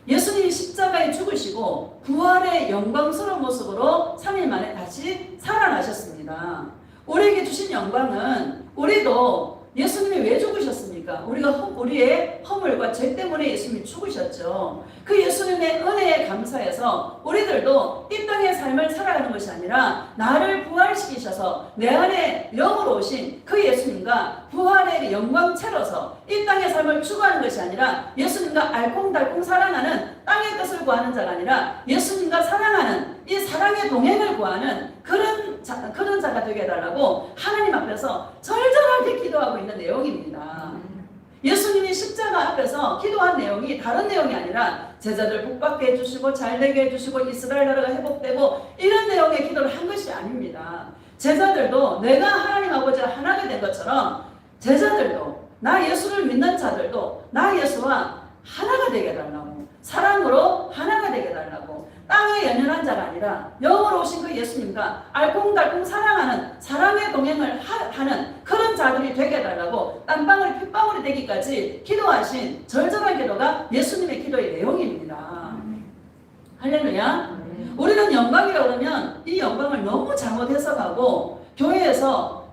예수님이 십자가에 죽으시고 부활의 영광스러운 모습으로 3일 만에 다시 살아나셨습니다. 우리에게 주신 영광은 우리도 예수님이 왜 죽으셨습니까? 우리의 허물과 죄 때문에 예수님이 죽으셨죠. 그 예수님의 은혜에 감사해서 우리들도 이 땅의 삶을 살아가는 것이 아니라 나를 부활시키셔서 내 안에 영으로 오신 그 예수님과 부활의 영광체로서 이 땅의 삶을 추구하는 것이 아니라 예수님과 알콩달콩 사랑하는 땅의 것을 구하는 자가 아니라 예수님과 사랑하는 이 사랑의 동행을 구하는 그런 그런 자가 되게 해달라고 하나님 앞에서 절절하게 기도하고 있는 내용입니다. 예수님이 십자가 앞에서 기도한 내용이 다른 내용이 아니라 제자들 복받게 해주시고 잘되게 해주시고 이스라엘 나라가 회복되고 이런 내용의 기도를 한 것이 아닙니다. 제자들도 내가 하나님 아버지와 하나가 된 것처럼 제자들도 나 예수를 믿는 자들도 나 예수와 하나가 되게 해달라고, 사랑으로 하나가 되게 해달라고, 땅에 연연한 자가 아니라 영으로 오신 그 예수님과 알콩달콩 사랑하는 사랑의 동행을 하는 그런 자들이 되게 해달라고 땀방울이 핏방울이 되기까지 기도하신 절절한 기도가 예수님의 기도의 내용입니다. 할렐루야. 우리는 영광이라고 그러면 이 영광을 너무 잘못 해석하고 교회에서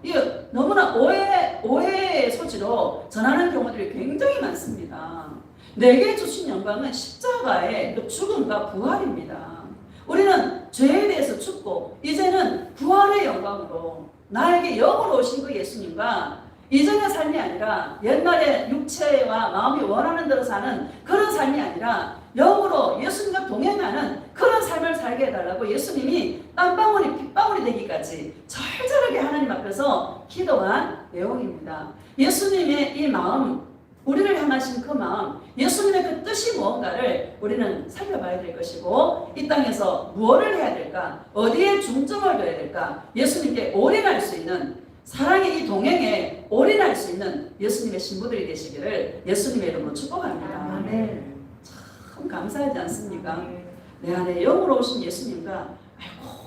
너무나 오해의 소지로 전하는 경우들이 굉장히 많습니다. 내게 주신 영광은 십자가의 죽음과 부활입니다. 우리는 죄에 대해서 죽고 이제는 부활의 영광으로 나에게 영으로 오신 그 예수님과 이전의 삶이 아니라 옛날에 육체와 마음이 원하는 대로 사는 그런 삶이 아니라 영으로 예수님과 동행하는 그런 삶을 살게 해달라고 예수님이 땀방울이 핏방울이 되기까지 절절하게 하나님 앞에서 기도한 내용입니다. 예수님의 이 마음, 우리를 향하신 그 마음, 예수님의 그 뜻이 무언가를 우리는 살펴봐야 될 것이고 이 땅에서 무엇을 해야 될까? 어디에 중점을 둬야 될까? 예수님께 올인할 수 있는, 사랑의 이 동행에 올인할 수 있는 예수님의 신부들이 되시기를 예수님의 이름으로 축복합니다. 아멘. 참 감사하지 않습니까? 내 안에 영으로 오신 예수님과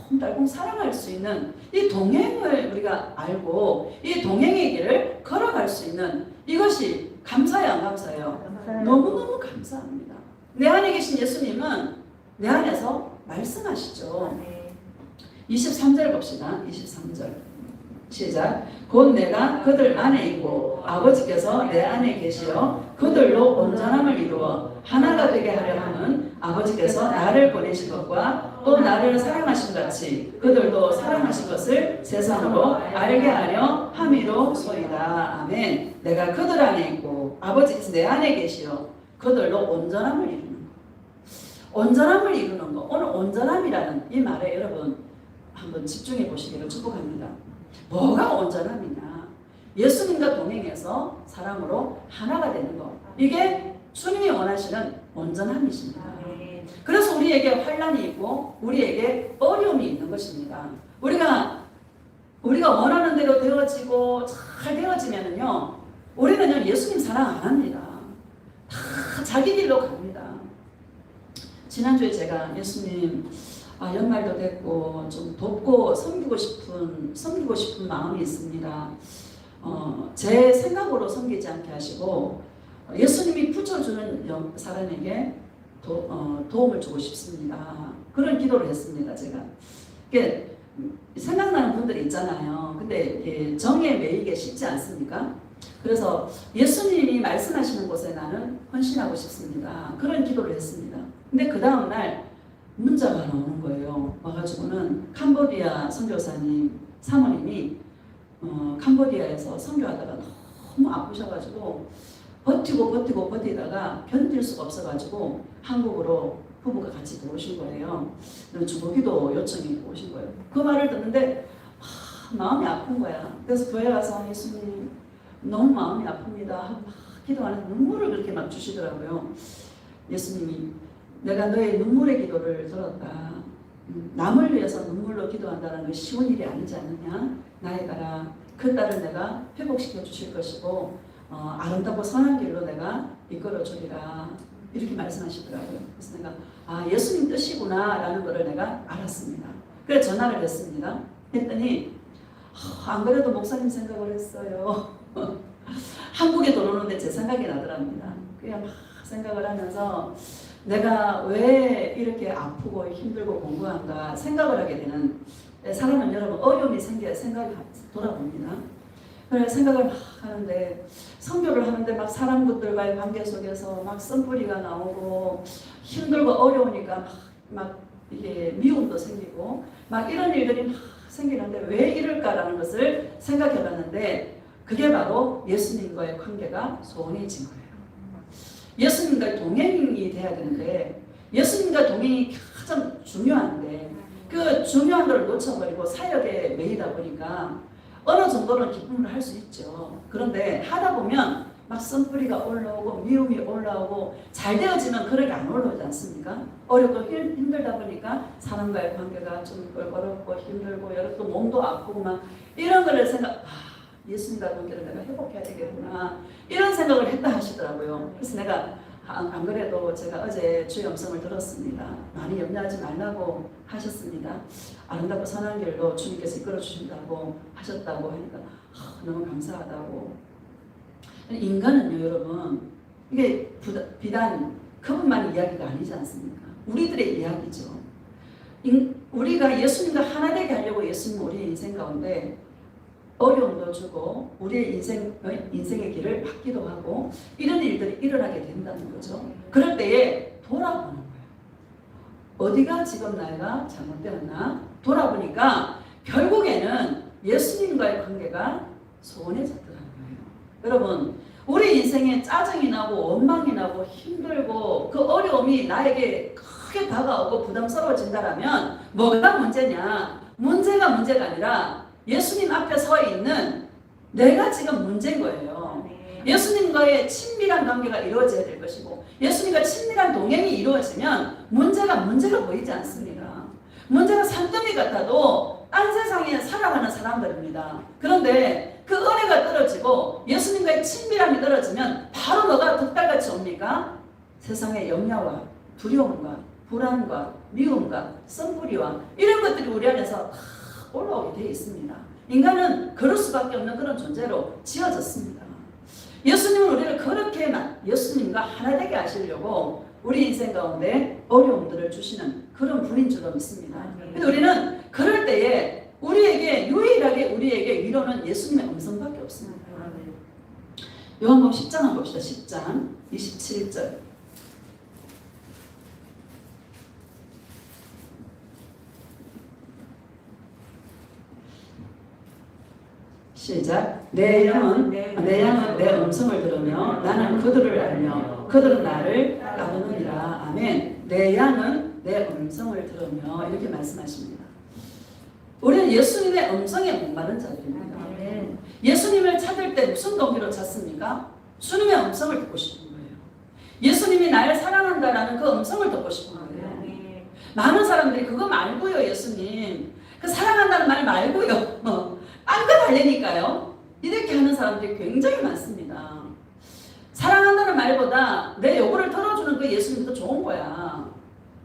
알콩달콩 사랑할 수 있는 이 동행을 우리가 알고 이 동행의 길을 걸어갈 수 있는 이것이 감사해요, 안 감사해요? 감사해요. 너무너무 감사합니다. 내 안에 계신 예수님은 내 안에서 말씀하시죠. 23절 봅시다. 23절 시작. 곧 내가 그들 안에 있고 아버지께서 내 안에 계시어 그들로 온전함을 이루어 하나가 되게 하려 함은 아버지께서 나를 보내신 것과 또 나를 사랑하신 같이 그들도 사랑하신 것을 세상으로 알게 하려 함이로소이다. 아멘. 내가 그들 안에 있고 아버지께서 내 안에 계시어 그들로 온전함을 이루는 것. 온전함을 이루는 것. 오늘 온전함이라는 이 말에 여러분 한번 집중해 보시기를 축복합니다. 뭐가 온전함이냐? 예수님과 동행해서 사랑으로 하나가 되는 것. 이게 주님이 원하시는 온전함이십니다. 그래서 우리에게 환난이 있고 우리에게 어려움이 있는 것입니다. 우리가 원하는 대로 되어지고 잘 되어지면은요, 우리는요 예수님 사랑 안 합니다. 다 자기 길로 갑니다. 지난주에 제가 예수님 연말도 됐고 좀 돕고 섬기고 싶은 마음이 있습니다. 제 생각으로 섬기지 않게 하시고 예수님이 붙여주는 사람에게 도움을 주고 싶습니다. 그런 기도를 했습니다. 제가 이게 생각나는 분들이 있잖아요. 근데 정에 매이기 쉽지 않습니까? 그래서 예수님이 말씀하시는 곳에 나는 헌신하고 싶습니다. 그런 기도를 했습니다. 근데 그 다음 날 문자가 나오는 거예요. 와가지고는 캄보디아 선교사님 사모님이 캄보디아에서 선교하다가 너무 아프셔가지고 버티다가 견딜 수가 없어가지고 한국으로 부부가 같이 들어오신 거예요. 주보기도 요청이 오신 거예요. 그 말을 듣는데 마음이 아픈 거야. 그래서 교회 와서 예수님 너무 마음이 아픕니다. 막 기도하는데 눈물을 그렇게 막 주시더라고요. 예수님이 내가 너의 눈물의 기도를 들었다. 남을 위해서 눈물로 기도한다는 게 쉬운 일이 아니지 않느냐. 나의 딸아, 그 딸을 내가 회복시켜 주실 것이고 아름답고 선한 길로 내가 이끌어 주리라. 이렇게 말씀하시더라고요. 그래서 내가 예수님 뜻이구나 라는 것을 내가 알았습니다. 그래서 전화를 했습니다. 했더니 안 그래도 목사님 생각을 했어요. 한국에 들어오는데 제 생각이 나더랍니다. 그냥 막 생각을 하면서 내가 왜 이렇게 아프고 힘들고 공부한가 생각을 하게 되는, 사람은 여러분 어려움이 생겨야 생각이 돌아옵니다. 그래서 생각을 막 하는데 선교를 하는데 막 사람들과의 관계 속에서 막 쓴뿌리가 나오고 힘들고 어려우니까 막 이게 미움도 생기고 막 이런 일들이 막 생기는데 왜 이럴까라는 것을 생각해 봤는데 그게 바로 예수님과의 관계가 소원해진 거예요. 예수님과 동행이 돼야 되는데 예수님과 동행이 가장 중요한데 그 중요한 걸 놓쳐버리고 사역에 매이다 보니까 어느 정도는 기쁨을 할 수 있죠. 그런데 하다 보면 막 쓴뿌리가 올라오고 미움이 올라오고 잘 되어지면 그렇게 안 올라오지 않습니까? 어렵고 힘들다 보니까 사람과의 관계가 좀 어렵고 힘들고 또 몸도 아프고 막 이런 거를 예수님과 관계를 내가 회복해야 되겠구나 이런 생각을 했다 하시더라고요. 그래서 내가 안 그래도 제가 어제 주의 음성을 들었습니다. 많이 염려하지 말라고 하셨습니다. 아름답고 선한 길로 주님께서 이끌어 주신다고 하셨다고 하니까 너무 감사하다고. 인간은요 여러분 이게 비단 그분만의 이야기가 아니지 않습니까? 우리들의 이야기죠. 우리가 예수님과 하나 되게 하려고 예수님 우리의 인생 가운데 어려움도 주고 우리의 인생의 길을 막기도 하고 이런 일들이 일어나게 된다는 거죠. 그럴 때에 돌아보는 거예요. 어디가 지금 내가 잘못되었나? 돌아보니까 결국에는 예수님과의 관계가 소원해졌더라는 거예요. 여러분 우리 인생에 짜증이 나고 원망이 나고 힘들고 그 어려움이 나에게 크게 다가오고 부담스러워진다라면 뭐가 문제냐? 문제가 아니라 예수님 앞에 서 있는 내가 지금 문제인 거예요. 예수님과의 친밀한 관계가 이루어져야 될 것이고 예수님과 친밀한 동행이 이루어지면 문제가 보이지 않습니다. 문제가 산더미 같아도 딴 세상에 살아가는 사람들입니다. 그런데 그 은혜가 떨어지고 예수님과의 친밀함이 떨어지면 바로 뭐가 득달같이 옵니까? 세상의 염려와 두려움과 불안과 미움과 쓴뿌리와 이런 것들이 우리 안에서 올라오게 되어 있습니다. 인간은 그럴 수밖에 없는 그런 존재로 지어졌습니다. 예수님은 우리를 그렇게만 예수님과 하나 되게 하시려고 우리 인생 가운데 어려움들을 주시는 그런 분인 줄로 믿습니다. 근데 우리는 그럴 때에 유일하게 우리에게 위로는 예수님의 음성밖에 없습니다. 요한복음 10장 한번 봅시다. 10장 27절. 시작. 내 양은 내 음성을 들으며 나는 그들을 알며 그들은 나를 따르느니라. 아멘. 내 양은 내 음성을 들으며 이렇게 말씀하십니다. 우리는 예수님의 음성에 목마른 자들입니다. 예수님을 찾을 때 무슨 동기로 찾습니까? 주님의 음성을 듣고 싶은 거예요. 예수님이 나를 사랑한다라는 그 음성을 듣고 싶은 거예요. 많은 사람들이 그거 말고요, 예수님. 그 사랑한다는 말 말고요. 딴 거 달래니까요. 이렇게 하는 사람들이 굉장히 많습니다. 사랑한다는 말보다 내 요구를 들어주는 그 예수님이 더 좋은 거야.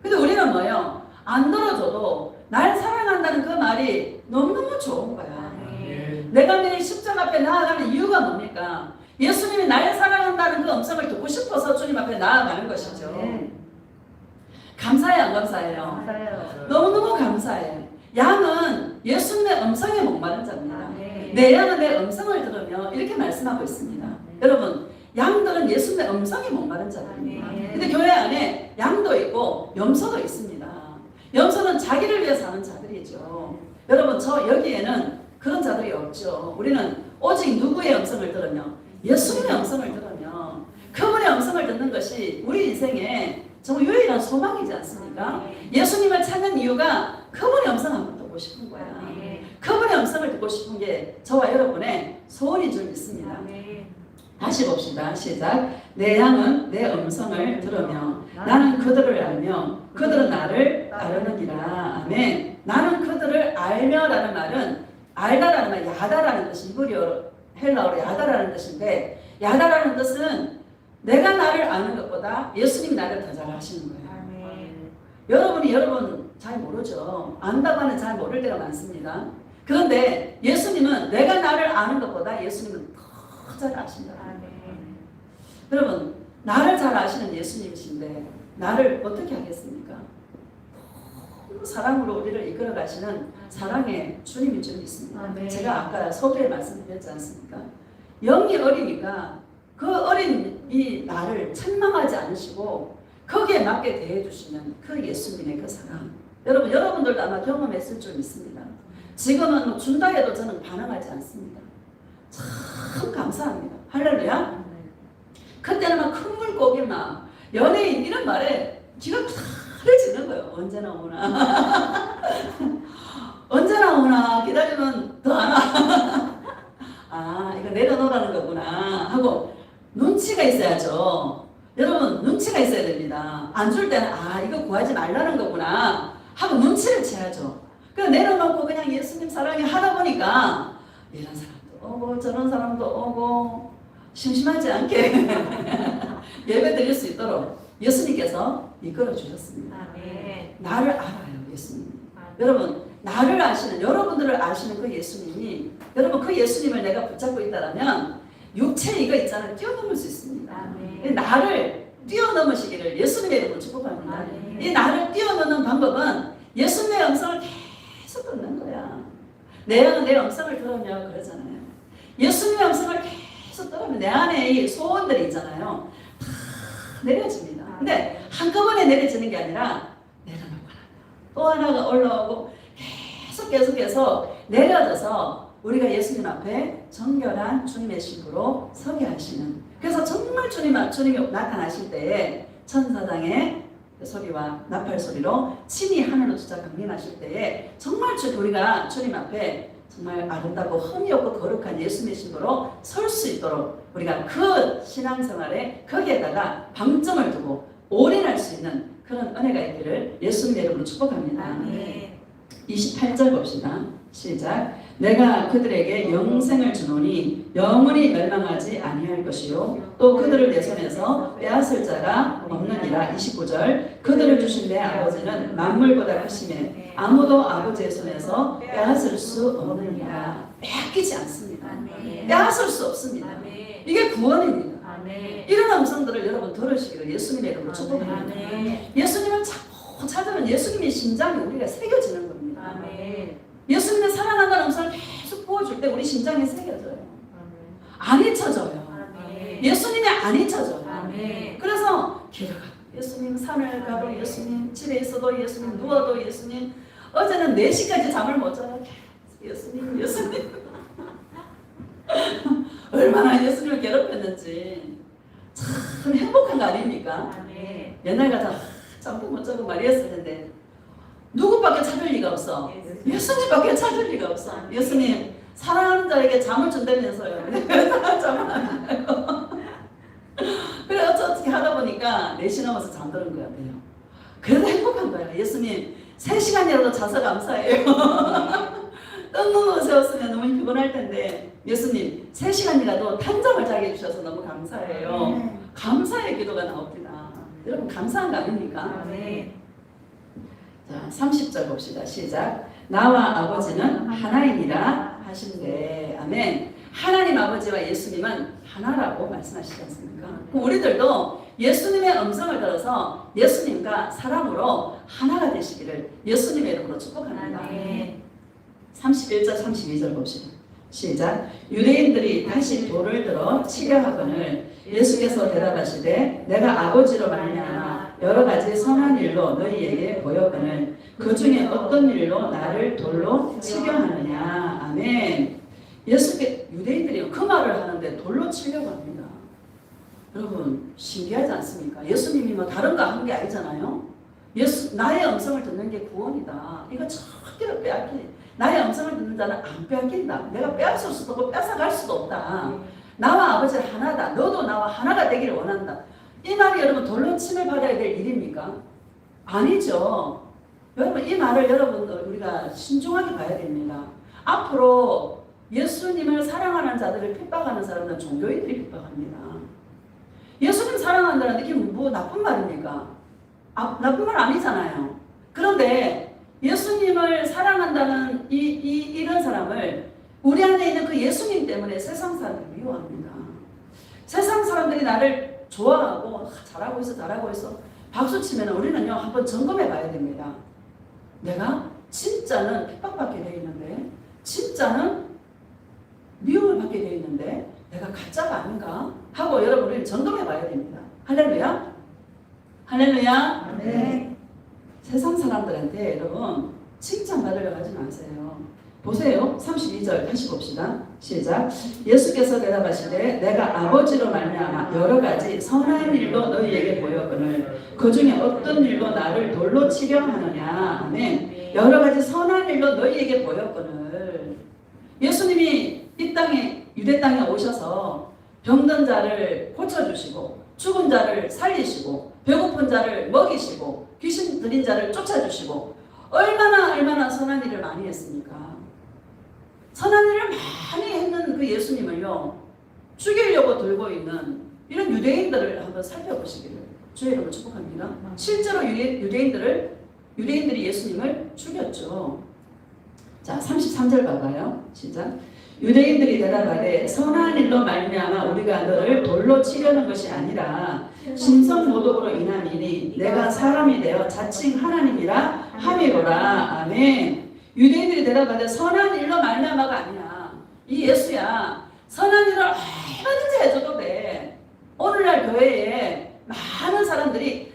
근데 우리는 뭐예요? 안 들어줘도 날 사랑한다는 그 말이 너무너무 좋은 거야. 내가 매일 십자가 앞에 나아가는 이유가 뭡니까? 예수님이 날 사랑한다는 그 음성을 듣고 싶어서 주님 앞에 나아가는 것이죠. 감사해요, 안 감사해요? 너무너무 감사해. 양은 예수님의 음성에 목마른 자입니다. 내 양은 내 음성을 들으며 이렇게 말씀하고 있습니다. 여러분, 양들은 예수님의 음성에 목마른 자들입니다. 근데 교회 안에 양도 있고 염소도 있습니다. 염소는 자기를 위해 사는 자들이죠. 여러분, 저 여기에는 그런 자들이 없죠. 우리는 오직 누구의 음성을 들으며 예수님의 음성을 들으며 그분의 음성을 듣는 것이 우리 인생에 정말 유일한 소망이지 않습니까? 예수님을 찾는 이유가 그분의 음성 한번 듣고 싶은 거야. 그분의 음성을 듣고 싶은 게 저와 여러분의 소원인 줄 믿습니다. 다시 봅시다. 시작. 내 양은 내 음성을 들으며 나는 그들을 알며 그들은 나를 따르느니라. 아멘. 나는 그들을 알며라는 말은 알다라는 말, 야다라는 뜻이 히브리어 헬라어로 야다라는 뜻인데 야다라는 뜻은 내가 나를 아는 것보다 예수님이 나를 더 잘 아시는 거예요. 여러분이 여러분 잘 모르죠. 안다고 하는 잘 모를 때가 많습니다. 그런데 예수님은 내가 나를 아는 것보다 예수님은 더 잘 아신다. 여러분, 나를 잘 아시는 예수님이신데 나를 어떻게 하겠습니까? 사랑으로 우리를 이끌어 가시는 사랑의 주님인 줄 믿습니다. 제가 아까 서두에 말씀드렸지 않습니까? 영이 어리니까 그 어린 이 나를 책망하지 않으시고 거기에 맞게 대해주시는 그 예수님의 그 사랑. 여러분들도 아마 경험했을 줄 믿습니다. 지금은 준다 해도 저는 반응하지 않습니다. 참 감사합니다. 할렐루야. 그때는 막 큰 물고기 막 연예인 이런 말에 귀가 탁 흐려지는 거예요. 언제나 오나. 언제나 오나 기다리면 더 안 와. 아, 이거 내려놓으라는 거구나 하고 눈치가 있어야죠. 여러분 눈치가 있어야 됩니다. 안 줄 때는 아, 이거 구하지 말라는 거구나 하고 눈치를 채야죠. 그냥 내려놓고 그냥 예수님 사랑해 하다 보니까 이런 사람도 오고 저런 사람도 오고 심심하지 않게 예배 드릴 수 있도록 예수님께서 이끌어 주셨습니다. 나를 알아요, 예수님. 여러분, 나를 아시는, 여러분들을 아시는 그 예수님이, 여러분 그 예수님을 내가 붙잡고 있다면 육체 이거 있잖아요. 뛰어넘을 수 있습니다. 나를 뛰어넘으시기를 예수님의 이름으로 축복합니다. 이 나를 뛰어넘는 방법은 예수님의 음성을 계속 듣는 거야. 내 음성을 들으면 그러잖아요. 예수님의 음성을 계속 들으면 내 안에 이 소원들이 있잖아요. 다 내려집니다. 근데 한꺼번에 내려지는 게 아니라 내려놓고 또 하나가 올라오고 계속해서 내려져서 우리가 예수님 앞에 정결한 주님의 신부로 서게 하시는, 그래서 정말 주님이 나타나실 때에 천사장의 소리와 나팔 소리로 친히 하늘로 숫자 강림하실 때에 정말 우리가 주님 앞에 정말 아름답고 흠이 없고 거룩한 예수님의 신부로 설 수 있도록 우리가 그 신앙생활에 거기에다가 방점을 두고 올인할 수 있는 그런 은혜가 있기를 예수님의 이름으로 축복합니다. 28절 봅시다. 시작. 내가 그들에게 영생을 주노니 영원히 멸망하지 아니할 것이요 또 그들을 내 손에서 빼앗을 자가 없느니라. 29절. 그들을 주신 내 아버지는 만물보다 크심에 아무도 아버지의 손에서 빼앗을 수 없느니라. 빼앗기지 않습니다. 빼앗을 수 없습니다. 이게 구원입니다. 이런 음성들을 여러분 들으시기를 예수님의 이름으로 축복합니다. 예수님을 자꾸 찾으면 예수님의 심장이 우리가 새겨지는 겁니다. 예수님의 사랑한다는 음성을 계속 보여줄 때 우리 심장에 새겨져요. 안 잊혀져요. 예수님이 안 잊혀져요. 그래서 길을 가도 예수님, 산을 가도 예수님, 집에 있어도 예수님, 누워도 예수님, 어제는 4시까지 잠을 못 자요. 예수님. 얼마나 예수님을 괴롭혔는지 참 행복한 거 아닙니까? 옛날 같아 잠도 못 자고 말이었을 텐데 누구밖에 찾을 리가 없어. 예수님밖에 찾을 리가 없어. 예수님 사랑하는 자에게 잠을 준다면서요. 잠을 안 자요. 그래 어떻게 하다 보니까 4시 넘어서 잠드는 것 같아요. 그래도 행복한 거예요. 예수님 3시간이라도 자서 감사해요. 뜬눈으로 세웠으면 너무 피곤할 텐데 예수님 3시간이라도 탄잠을 자게 해주셔서 너무 감사해요. 감사의 기도가 나옵니다. 여러분 감사한 거 아닙니까? 자, 30절 봅시다. 시작. 나와 아버지는 하나이니라 하신대. 아멘. 하나님 아버지와 예수님은 하나라고 말씀하시지 않습니까? 그럼 우리들도 예수님의 음성을 들어서 예수님과 사람으로 하나가 되시기를 예수님의 이름으로 축복합니다. 31절 32절 봅시다. 시작. 유대인들이 다시 돌을 들어 치려 하거늘 예수께서 대답하시되 내가 아버지로 말미암아 여러 가지 선한 일로 너희에게 보였거늘 그 중에 어떤 일로 나를 돌로 치려 하느냐. 아멘. 유대인들이 그 말을 하는데 돌로 치려고 합니다. 여러분 신기하지 않습니까? 예수님이 뭐 다른 거 한 게 아니잖아요. 나의 음성을 듣는 게 구원이다. 이거 절대로 나의 음성을 듣는 자는 안 빼앗긴다. 내가 빼앗을 수도 없고 뺏어갈 수도 없다. 나와 아버지는 하나다. 너도 나와 하나가 되기를 원한다. 이 말이 여러분 돌로 침을 받아야 될 일입니까? 아니죠. 여러분 이 말을 여러분 우리가 신중하게 봐야 됩니다. 앞으로 예수님을 사랑하는 자들을 핍박하는 사람들은 종교인들이 핍박합니다. 예수님 사랑한다는 게 뭐 나쁜 말입니까? 나쁜 말 아니잖아요. 그런데 예수님을 사랑한다는 이런 사람을 우리 안에 있는 그 예수님 때문에 세상 사람들이 미워합니다. 세상 사람들이 나를 좋아하고 잘하고 있어 박수 치면 우리는요 한번 점검해 봐야 됩니다. 내가 진짜는 핍박받게 되어 있는데 진짜는 미움을 받게 되어 있는데 내가 가짜가 아닌가 하고 여러분 우리는 점검해 봐야 됩니다. 할렐루야. 할렐루야. 네. 세상 사람들한테 여러분 칭찬받으려고 하지 마세요. 보세요. 32절 다시 봅시다. 시작. 예수께서 대답하시되 내가 아버지로 말미암아 여러 가지 선한 일로 너희에게 보였거늘 그 중에 어떤 일로 나를 돌로 치려 하느냐. 아멘. 여러 가지 선한 일로 너희에게 보였거늘. 예수님이 이 땅에 유대 땅에 오셔서 병든 자를 고쳐주시고 죽은 자를 살리시고 배고픈 자를 먹이시고 귀신 들린 자를 쫓아주시고 얼마나 선한 일을 많이 했습니까? 선한 일을 많이 했는 그 예수님을요 죽이려고 들고 있는 이런 유대인들을 한번 살펴보시기를 주의 이름으로 축복합니다. 실제로 유대인들이 예수님을 죽였죠. 자, 33절 봐봐요. 시작. 유대인들이 대답하되 선한 일로 말미암아 우리가 너를 돌로 치려는 것이 아니라 신성모독으로 인함이니 내가 사람이 되어 자칭 하나님이라 함이로라. 아멘. 유대인들이 대답하되 선한 일로 말미암아가 아니야. 이 예수야 선한 일을 얼마든지 해줘도 돼. 오늘날 교회에 많은 사람들이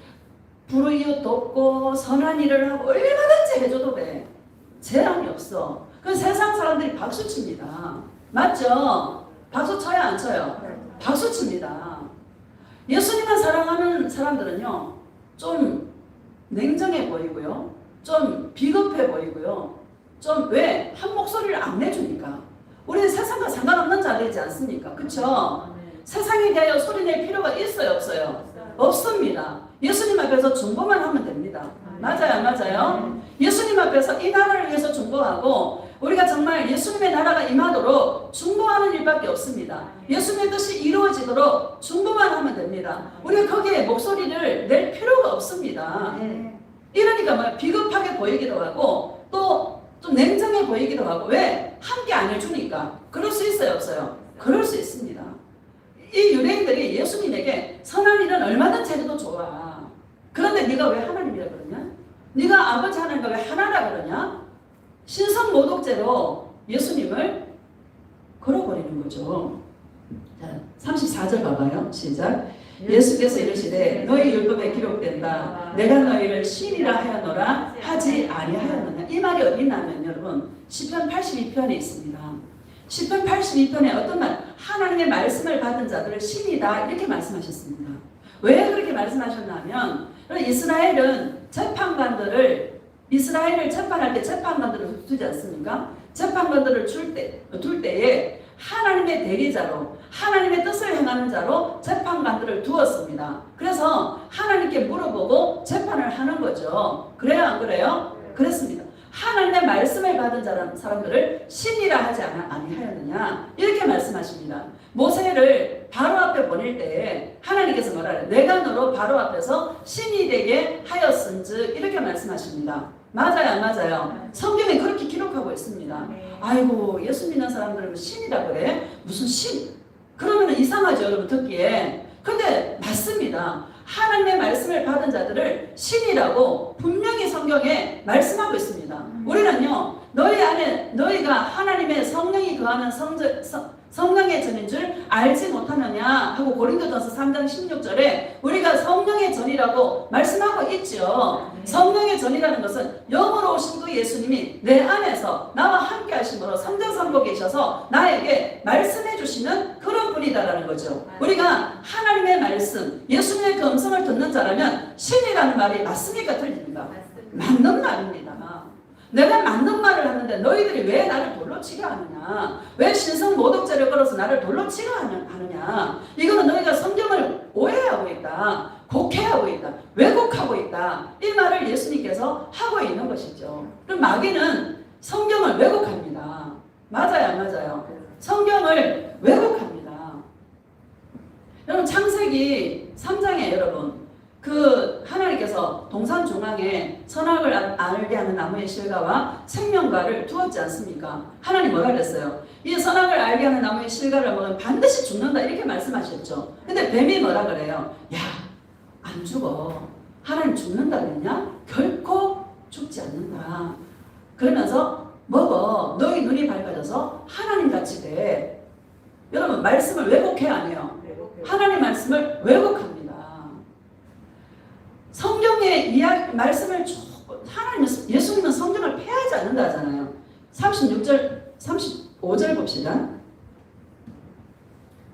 불의웃 돕고 선한 일을 하고 얼마든지 해줘도 돼. 제한이 없어. 그 세상 사람들이 박수 칩니다. 맞죠? 박수 쳐요 안 쳐요? 박수 칩니다. 예수님만 사랑하는 사람들은요 좀 냉정해 보이고요 좀 비겁해 보이고요 좀 왜? 한 목소리를 안 내주니까. 우리는 세상과 상관없는 자들이지 않습니까? 그쵸? 세상에 대하여 소리낼 필요가 있어요 없어요? 없습니다. 예수님 앞에서 중보만 하면 됩니다. 맞아요 안 맞아요? 예수님 앞에서 이 나라를 위해서 중보하고 우리가 정말 예수님의 나라가 임하도록 중보하는 일밖에 없습니다. 예수님의 뜻이 이루어지도록 중보만 하면 됩니다. 우리가 거기에 목소리를 낼 필요가 없습니다. 이러니까 뭐 비겁하게 보이기도 하고 또 좀 냉정해 보이기도 하고 왜? 함께 안 해주니까. 그럴 수 있어요 없어요? 그럴 수 있습니다. 이 유대인들이 예수님에게 선한 일은 얼마든지 해도 좋아. 그런데 네가 왜 하나님이라 그러냐? 네가 아버지 하나님과 왜 하나라 그러냐? 신성모독죄로 예수님을 걸어버리는 거죠. 자, 34절 봐봐요. 시작. 예수께서 이르시되 너희 율법에 기록된다. 내가 너희를 신이라 하였노라 하지 아니하였느냐. 이 말이 어디 있냐면 여러분 시편 82편에 있습니다. 시편 82편에 어떤 말? 하나님의 말씀을 받은 자들을 신이다 이렇게 말씀하셨습니다. 왜 그렇게 말씀하셨냐면 이스라엘은 이스라엘을 재판할 때 재판관들을 두지 않습니까? 재판관들을 둘 때에 하나님의 대리자로 하나님의 뜻을 행하는 자로 재판관들을 두었습니다. 그래서 하나님께 물어보고 재판을 하는 거죠. 그래요 안 그래요? 그랬습니다. 하나님의 말씀을 받은 사람들을 신이라 하지 아니하였느냐 이렇게 말씀하십니다. 모세를 바로 앞에 보낼 때 하나님께서 뭐라 그래요? 내가 너로 바로 앞에서 신이 되게 하였은즉 이렇게 말씀하십니다. 맞아요 안 맞아요? 성경에 그렇게 기록하고 있습니다. 아이고 예수 믿는 사람들은 신이라 그래? 무슨 신? 그러면 이상하죠 여러분 듣기에. 근데 맞습니다. 하나님의 말씀을 받은 자들을 신이라고 분명히 성경에 말씀하고 있습니다. 우리는요 너희 안에 너희가 하나님의 성령이 거하는 성령의 전인 줄 알지 못하느냐 하고 고린도전서 3장 16절에 우리가 성령의 전이라고 말씀하고 있죠. 성령의 전이라는 것은 영으로 오신 그 예수님이 내 안에서 나와 함께 하심으로 성전삼고 계셔서 나에게 말씀해 주시는 그런 분이다라는 거죠. 우리가 하나님의 말씀 예수님의 그 음성을 듣는 자라면 신이라는 말이 맞습니까 틀립니까? 맞는 말입니다. 내가 맞는 말을 하는데 너희들이 왜 나를 돌로 치려 하느냐? 왜 신성모독죄를 걸어서 나를 돌로 치려 하느냐? 이거는 너희가 성경을 오해하고 있다. 곡해하고 있다. 왜곡하고 있다. 이 말을 예수님께서 하고 있는 것이죠. 그럼 마귀는 성경을 왜곡합니다. 맞아요 안 맞아요? 성경을 왜곡합니다. 여러분 창세기 3장에 여러분 그 하나님께서 동산 중앙에 선악을 알게 하는 나무의 실과와 생명과를 두었지 않습니까? 하나님 뭐라 그랬어요? 이 선악을 알게 하는 나무의 실과를 먹으면 반드시 죽는다 이렇게 말씀하셨죠. 근데 뱀이 뭐라 그래요? 야, 안 죽어. 하나님 죽는다 그랬냐? 결코 죽지 않는다. 그러면서 먹어. 너희 눈이 밝아져서 하나님같이 돼. 여러분 말씀을 왜곡해 안 해요? 하나님 말씀을 왜곡합니다. 성경의 말씀을 하나님은 예수님은 성경을 폐하지 않는다 하잖아요. 36절, 35절 봅시다.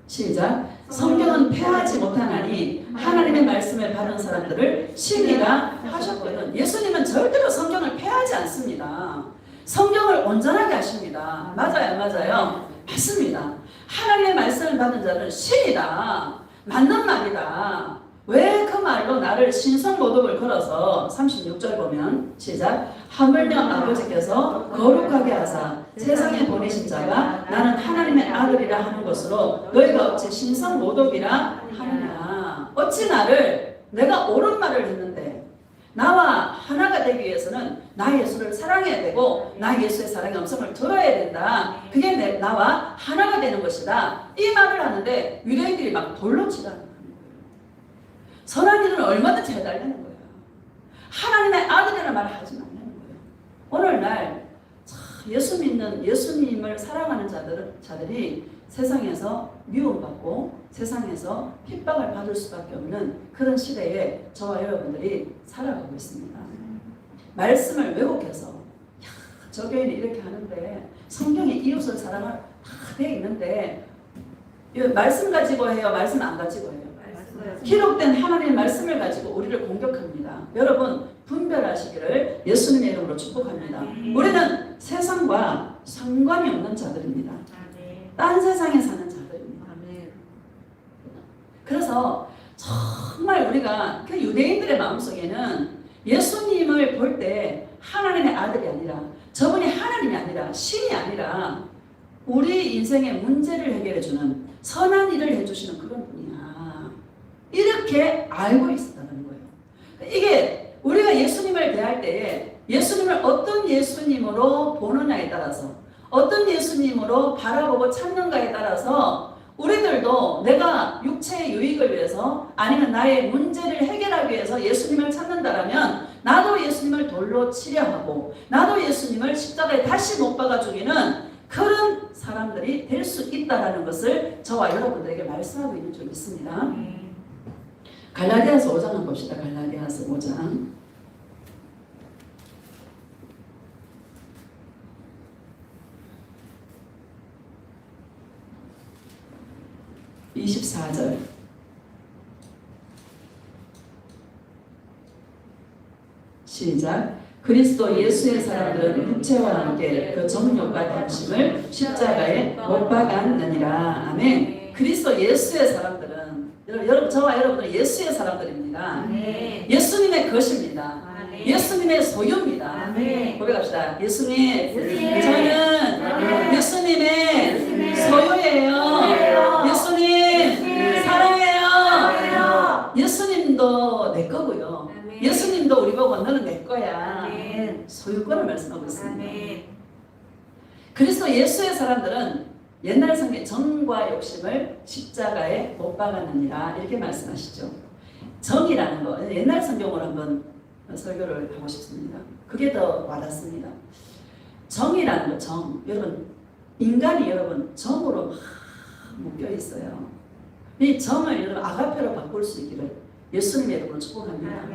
시작. 성경은 패하지 못하나니 하나님의 말씀을 받은 사람들을 신이라 하셨거든. 예수님은 절대로 성경을 패하지 않습니다. 성경을 온전하게 하십니다. 맞아요, 맞아요. 맞습니다. 하나님의 말씀을 받은 자는 신이다. 맞는 말이다. 왜 그 말로 나를 신성모독을 걸어서 36절 보면 시작. 하물며 아버지께서 거룩하게 하사 세상에 보내신 자가 나는 하나님의 아들이라 하는 것으로 너희가 어찌 신성모독이라 하느냐. 어찌 나를 내가 옳은 말을 했는데 나와 하나가 되기 위해서는 나 예수를 사랑해야 되고 나 예수의 사랑의 음성을 들어야 된다. 그게 나와 하나가 되는 것이다. 이 말을 하는데 유대인들이 막 돌로 치라는 거예요. 선한 일은 얼마든지 해달라는 거예요. 하나님의 아들이라는 말을 하지 말라는 거예요. 오늘날 예수 믿는 예수님을 사랑하는 자들이 세상에서 미움받고 세상에서 핍박을 받을 수밖에 없는 그런 시대에 저와 여러분들이 살아가고 있습니다. 말씀을 왜곡해서 저 교회는 이렇게 하는데 성경에 이웃을 사랑할 다 되어 있는데 말씀 가지고 해요? 말씀 안 가지고 해요? 기록된 하나님의 말씀을 가지고 우리를 공격합니다. 여러분 분별하시기를 예수님의 이름으로 축복합니다. 우리는 세상과 상관이 없는 자들입니다. 딴 세상에 사는 자들입니다. 그래서 정말 우리가 그 유대인들의 마음속에는 예수님을 볼 때 하나님의 아들이 아니라 저분이 하나님이 아니라 신이 아니라 우리 인생의 문제를 해결해주는 선한 일을 해주시는 그런 분이야. 이렇게 알고 있었다는 거예요. 이게 우리가 예수님을 대할 때에 예수님을 어떤 예수님으로 보느냐에 따라서 어떤 예수님으로 바라보고 찾는가에 따라서 우리들도 내가 육체의 유익을 위해서 아니면 나의 문제를 해결하기 위해서 예수님을 찾는다라면 나도 예수님을 돌로 치려 하고 나도 예수님을 십자가에 다시 못 박아 죽이는 그런 사람들이 될 수 있다는 것을 저와 여러분들에게 말씀하고 있는 줄 믿습니다. 갈라디아서 5장 한번 봅시다. 갈라디아서 5장 24절 시작. 그리스도 예수의 사람들은 육체와 함께 그 정욕과 탐심을 십자가에 못 박았느니라. 아멘. 그리스도 예수의 사람들은 여러분 저와 여러분은 예수의 사람들입니다. 예수님의 것입니다. 예수님의 소유입니다. 고백합시다. 예수님, 저는 예수님의 소유예요. 예수님 사랑해요. 예수님도 내 거고요. 예수님도 우리 보고 너는 내 거야. 소유권을 말씀하고 있습니다. 그리스도 예수의 사람들은 옛날 성경 정과 욕심을 십자가에 못 박았느니라 이렇게 말씀하시죠. 정이라는 거 옛날 성경으로 한번 설교를 하고 싶습니다. 그게 더 와닿습니다. 정이라는 거 정. 여러분 인간이 여러분 정으로 막 묶여 있어요. 이 정을 여러분 아가페로 바꿀 수 있기를 예수님의 이름으로 축복합니다.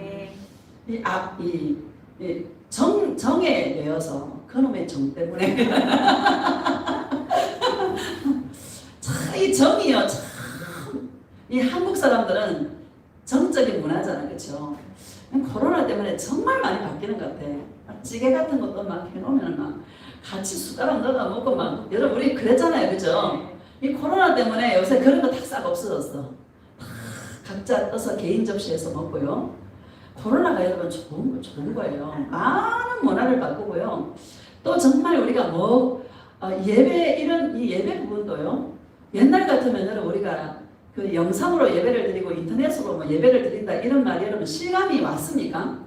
정에 매여서 그놈의 정 때문에 이 정이요 참 이 한국 사람들은 정적인 문화잖아, 그렇죠? 코로나 때문에 정말 많이 바뀌는 것 같아. 찌개 같은 것도 막 해놓으면 막 같이 숟가락 넣어 먹고 막 여러분 우리 그랬잖아요, 그렇죠? 이 코로나 때문에 요새 그런 거 다 싹 없어졌어. 각자 떠서 개인 접시에서 먹고요. 코로나가 여러분 좋은 거예요. 많은 문화를 바꾸고요. 또 정말 우리가 예배 이 예배 부분도요. 옛날 같으면 여러분 우리가 그 영상으로 예배를 드리고 인터넷으로 예배를 드린다 이런 말이 여러분 실감이 왔습니까?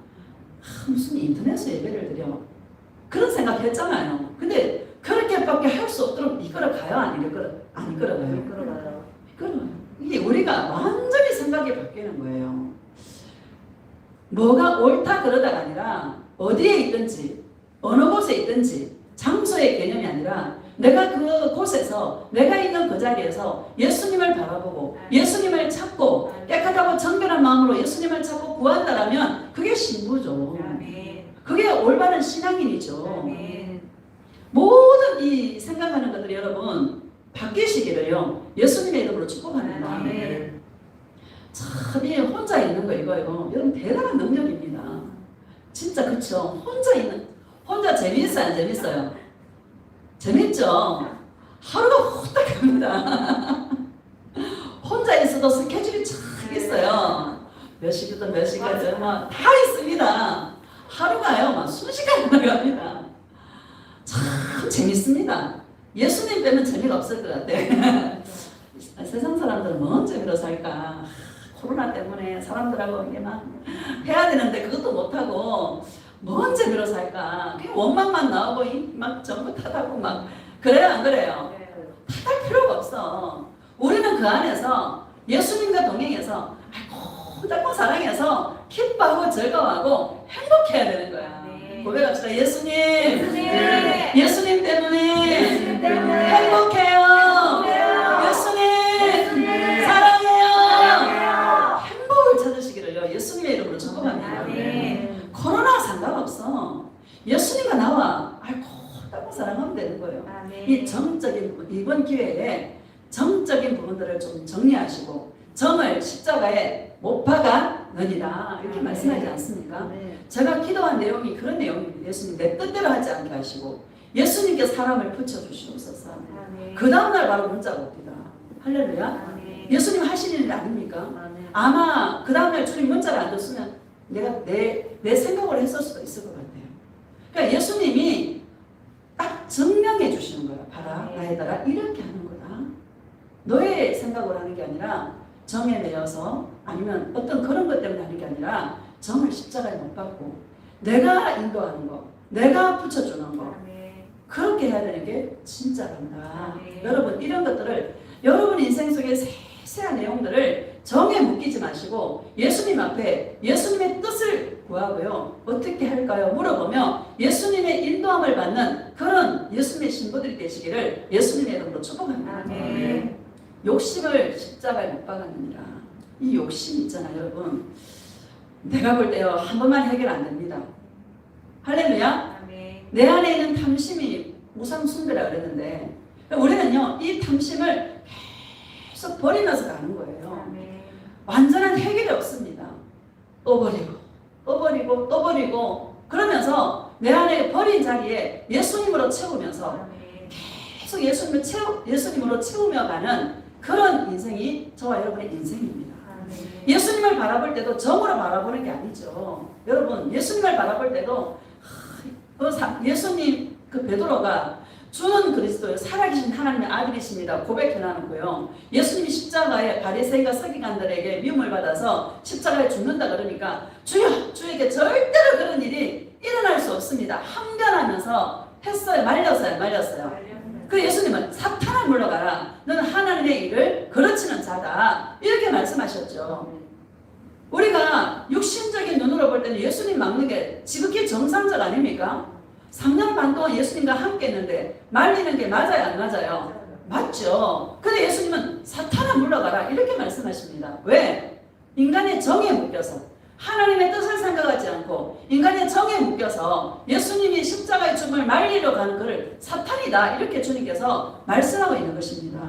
무슨 인터넷으로 예배를 드려? 그런 생각했잖아요. 근데 그렇게밖에 할 수 없도록 이끌어가요? 안 이끌어가요? 이끌어가요. 이게 우리가 완전히 생각이 바뀌는 거예요. 뭐가 옳다 그러다가 아니라 어디에 있든지 어느 곳에 있든지 장소의 개념이 아니라 내가 그곳에서 내가 있는 그 자리에서 예수님을 바라보고 예수님을 찾고 깨끗하고 정결한 마음으로 예수님을 찾고 구한다라면 그게 신부죠. 그게 올바른 신앙인이죠. 모든 이 생각하는 것들이 여러분 바뀌시기를요 예수님의 이름으로 축복합니다. 참 이 혼자 있는 거 이거 여러분 대단한 능력입니다. 진짜 그쵸? 혼자 재미있어요 안 재밌어요? 재밌죠? 하루가 후딱 갑니다. 혼자 있어도 스케줄이 쫙 있어요. 몇 시부터 몇 시까지 막 다 있습니다. 하루가요 막 순식간에 나갑니다. 참 재밌습니다. 예수님 빼면 재미가 없을 것 같아. 세상 사람들은 뭔 재미로 살까? 코로나 때문에 사람들하고 이게 막 해야 되는데 그것도 못하고 뭔 재미로 살까? 그냥 원망만 나오고 막 전부 탓하고 막 그래요 안 그래요? 탓할 필요가 없어. 우리는 그 안에서 예수님과 동행해서 짝고 사랑해서 기뻐하고 즐거워하고 행복해야 되는 거야. 고백합시다. 예수님 때문에 행복해요. 예수님 사랑해요. 행복을 찾으시기를요 예수님의 이름으로 축복합니다. 코로나 상관없어. 예수님과 나와 짝고 사랑하면 되는 거예요. 이 정적인 이번 기회에 정적인 부분들을 좀 정리하시고 점을 십자가에 못 박아느니라 이렇게 말씀하지 않습니까? 제가 기도한 내용이 그런 내용입니다. 예수님 내 뜻대로 하지 않게 하시고 예수님께 사람을 붙여주시옵소서. 그 다음날 바로 문자가 옵니다. 할렐루야. 예수님 하시는 일 아닙니까? 아마 그 다음날 주님 문자를 안 줬으면 내가 내 생각을 했을 수도 있을 것 같아요. 그러니까 예수님이 딱 증명해 주시는 거야. 봐라 나에다가 이렇게 하는 거다. 너의 생각을 하는 게 아니라 정에 매여서 아니면 어떤 그런 것 때문에 하는 게 아니라 정을 십자가에 못 박고 내가 인도하는 거, 내가 붙여주는 거 그렇게 해야 되는 게 진짜란다. 여러분 이런 것들을 여러분 인생 속의 세세한 내용들을 정에 묶이지 마시고 예수님 앞에 예수님의 뜻을 구하고요. 어떻게 할까요? 물어보며 예수님의 인도함을 받는 그런 예수님의 신부들이 되시기를 예수님의 이름으로 축복합니다. 욕심을 십자가에 못 박았느니라. 이 욕심 있잖아요 여러분. 내가 볼 때요 한 번만 해결 안 됩니다. 할렐루야. 내 안에 있는 탐심이 무상숭배라 그랬는데 우리는요 이 탐심을 계속 버리면서 가는 거예요. 완전한 해결이 없습니다. 또 버리고 그러면서 내 안에 버린 자리에 예수님으로 채우면서 계속 예수님으로 채우며 가는 그런 인생이 저와 여러분의 인생입니다. 예수님을 바라볼 때도 정으로 바라보는 게 아니죠. 여러분 예수님을 바라볼 때도 예수님 그 베드로가 주는 그리스도의 살아계신 하나님의 아들이십니다 고백해놔놓고요. 예수님이 십자가에 바리새인과 서기관들에게 미움을 받아서 십자가에 죽는다 그러니까 주여 주에게 절대로 그런 일이 일어날 수 없습니다. 항변하면서 했어요? 말렸어요? 그 예수님은 사탄아 물러가라. 너는 하나님의 일을 거르치는 자다. 이렇게 말씀하셨죠. 우리가 육신적인 눈으로 볼 때는 예수님 막는 게 지극히 정상적 아닙니까? 3년 반 동안 예수님과 함께 했는데 말리는 게 맞아요? 안 맞아요? 맞죠. 근데 예수님은 사탄아 물러가라 이렇게 말씀하십니다. 왜? 인간의 정에 묶여서 하나님의 뜻을 생각하지 않고 인간의 정에 묶여서 예수님이 십자가의 죽음을 말리러 가는 것을 사탄이다 이렇게 주님께서 말씀하고 있는 것입니다.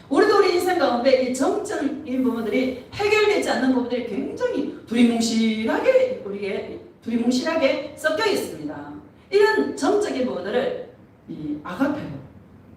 우리 인생 가운데 이 정적인 부분들이 해결되지 않는 부분들이 굉장히 두리뭉실하게 섞여 있습니다. 이런 정적인 부분들을 이 아가페로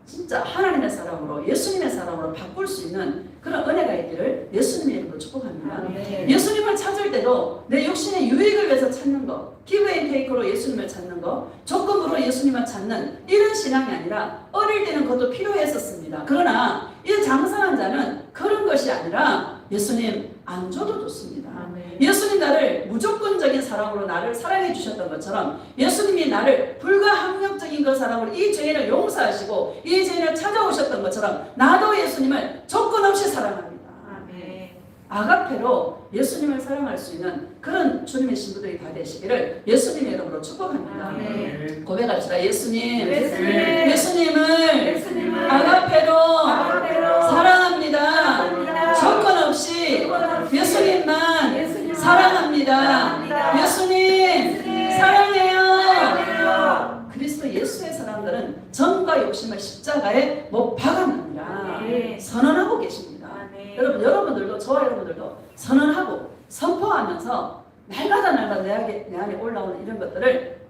진짜 하나님의 사람으로 예수님의 사람으로 바꿀 수 있는 그런 은혜가 있기를 예수님의 이름으로 축복합니다. 예수님을 찾을 때도 내 육신의 유익을 위해서 찾는 것, 기브 앤 테이크로 예수님을 찾는 것, 조건으로 예수님을 찾는 이런 신앙이 아니라 어릴 때는 그것도 필요했었습니다. 그러나 이 장성한 자는 그런 것이 아니라 예수님 안 줘도 좋습니다. 예수님 나를 무조건적인 사랑으로 나를 사랑해 주셨던 것처럼 예수님이 나를 불가항력적인 그 사랑으로 이 죄인을 용서하시고 이 죄인을 찾아오셨던 것처럼 나도 예수님을 조건 없이 사랑합니다. 아가페로 예수님을 사랑할 수 있는 그런 주님의 신부들이 다 되시기를 예수님의 이름으로 축복합니다. 고백합시다. 예수님을 아가페로 사랑합니다. 조건 없이 예수님만 사랑합니다. 예수님 사랑해요. 그리스도 예수의 사람들은 탐욕과 욕심을 십자가에 못 박아놓으라 선언하고 계십니다. 여러분, 여러분들도 저와 여러분들도 선언하고 선포하면서 날마다 내 안에 올라오는 이런 것들을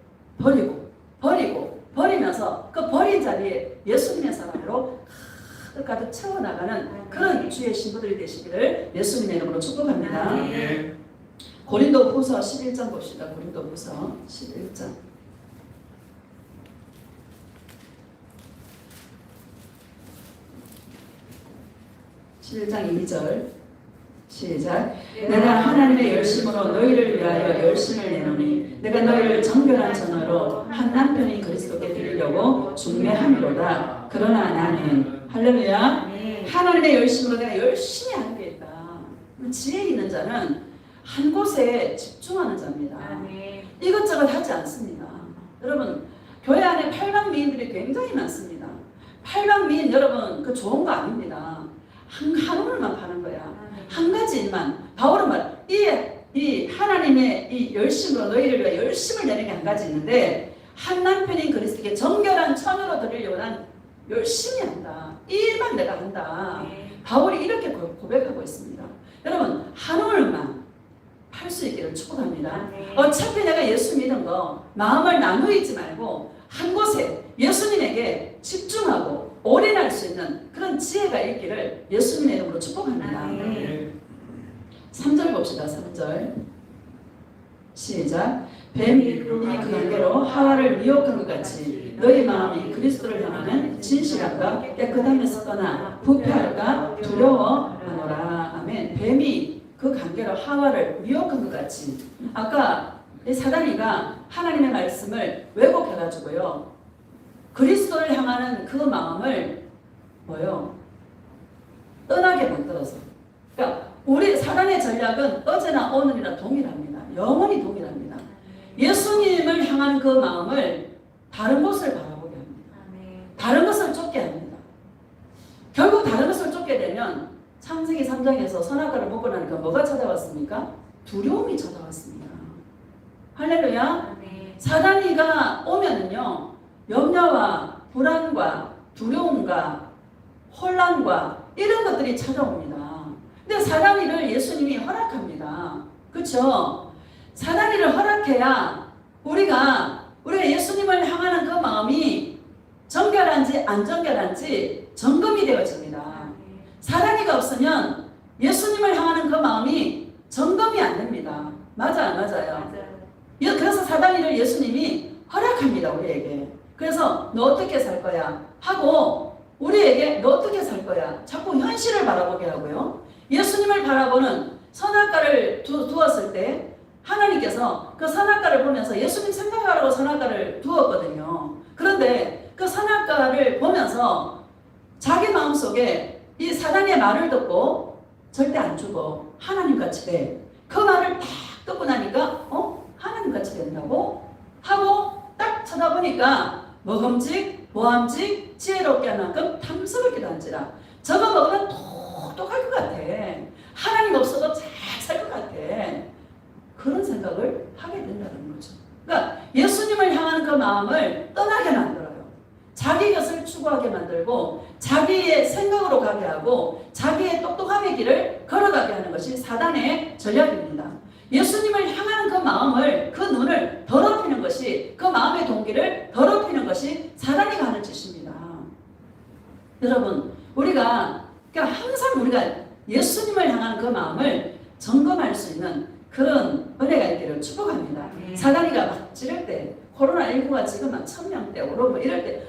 버리면서 그 버린 자리에 예수님의 사랑으로 가득 채워나가는 그런 주의 신부들이 되시기를 예수님의 이름으로 축복합니다. 고린도후서 11장 봅시다. 고린도후서 11장 11장 2절 시작. 내가 하나님의 열심으로 너희를 위하여 열심을 내노니 내가 너희를 정결한 전으로 한 남편인 그리스도께 드리려고 중매함이로다. 그러나 나는 할렐루야 하나님의 열심으로 내가 열심히 하는 게 있다. 지혜 있는 자는 한 곳에 집중하는 자입니다. 이것저것 하지 않습니다. 여러분, 교회 안에 팔방미인들이 굉장히 많습니다. 팔방미인 여러분 그 좋은 거 아닙니다. 한 오늘만 파는 거야. 한 가지 일만. 바울은 말, 이 하나님의 이 열심으로 너희를 위해 열심을 내는 게 한 가지 있는데 한 남편인 그리스도께 정결한 처녀로 드리려고 난 열심히 한다. 이 일만 내가 한다. 바울이 이렇게 고백하고 있습니다. 여러분, 한 오늘만 팔 수 있기를 축복합니다. 어차피 내가 예수 믿은 거 마음을 나누지 말고 한 곳에 예수님에게 집중하고 올인할 수 있는 그런 지혜가 있기를 예수님의 이름으로 축복합니다. 3절 봅시다. 3절 시작. 뱀이 그 관계로 하와를 미혹한 것 같이 너희 마음이 그리스도를 향하는 진실함과 깨끗함에서 떠나 부패할까 두려워하노라. 아멘. 뱀이 그 관계로 하와를 미혹한 것 같이 아까 사단이가 하나님의 말씀을 왜곡해가지고요 그리스도를 향하는 그 마음을 떠나게 만들어서 그러니까 우리 사단의 전략은 어제나 오늘이나 동일합니다. 영원히 동일합니다. 예수님을 향한 그 마음을 다른 것을 바라보게 합니다. 다른 것을 쫓게 합니다. 결국 다른 것을 쫓게 되면 창세기 3장에서 선악과를 먹고 나니까 뭐가 찾아왔습니까? 두려움이 찾아왔습니다. 할렐루야. 사단이가 오면은요 염려와 불안과 두려움과 혼란과 이런 것들이 찾아옵니다. 근데 사단이를 예수님이 허락합니다. 그렇죠? 사단이를 허락해야 우리가 예수님을 향하는 그 마음이 정결한지 안 정결한지 점검이 되어집니다. 사단이가 없으면 예수님을 향하는 그 마음이 점검이 안 됩니다. 맞아요. 그래서 사단이를 예수님이 허락합니다. 우리에게. 그래서 너 어떻게 살 거야? 하고 우리에게 너 어떻게 살 거야? 자꾸 현실을 바라보게 하고요. 예수님을 바라보는 선악과를 두었을 때 하나님께서 그 선악과를 보면서 예수님 생각하라고 선악과를 두었거든요. 그런데 그 선악과를 보면서 자기 마음속에 이 사단의 말을 듣고 절대 안 죽어. 하나님같이 돼. 그 말을 딱 듣고 나니까 하나님같이 된다고? 하고 딱 쳐다보니까 먹음직, 보암직, 지혜롭게 할 만큼 탐스럽기도 한지라. 저거 먹으면 똑똑할 것 같아. 하나님 없어도 잘 살 것 같아. 그런 생각을 하게 된다는 거죠. 그러니까 예수님을 향하는 그 마음을 떠나게 만들어요. 자기 것을 추구하게 만들고 자기의 생각으로 가게 하고 자기의 똑똑함의 길을 걸어가게 하는 것이 사단의 전략입니다. 예수님을 향하는 그 마음을, 그 눈을 더럽히는 것이, 그 마음의 동기를 더럽히는 것이 사단이 하는 짓입니다. 여러분, 그러니까 항상 우리가 예수님을 향하는 그 마음을 점검할 수 있는 그런 은혜가 있기를 축복합니다. 사단이가 막 찌를 때, 코로나19가 지금 한 1000명대 오르고 이럴 때,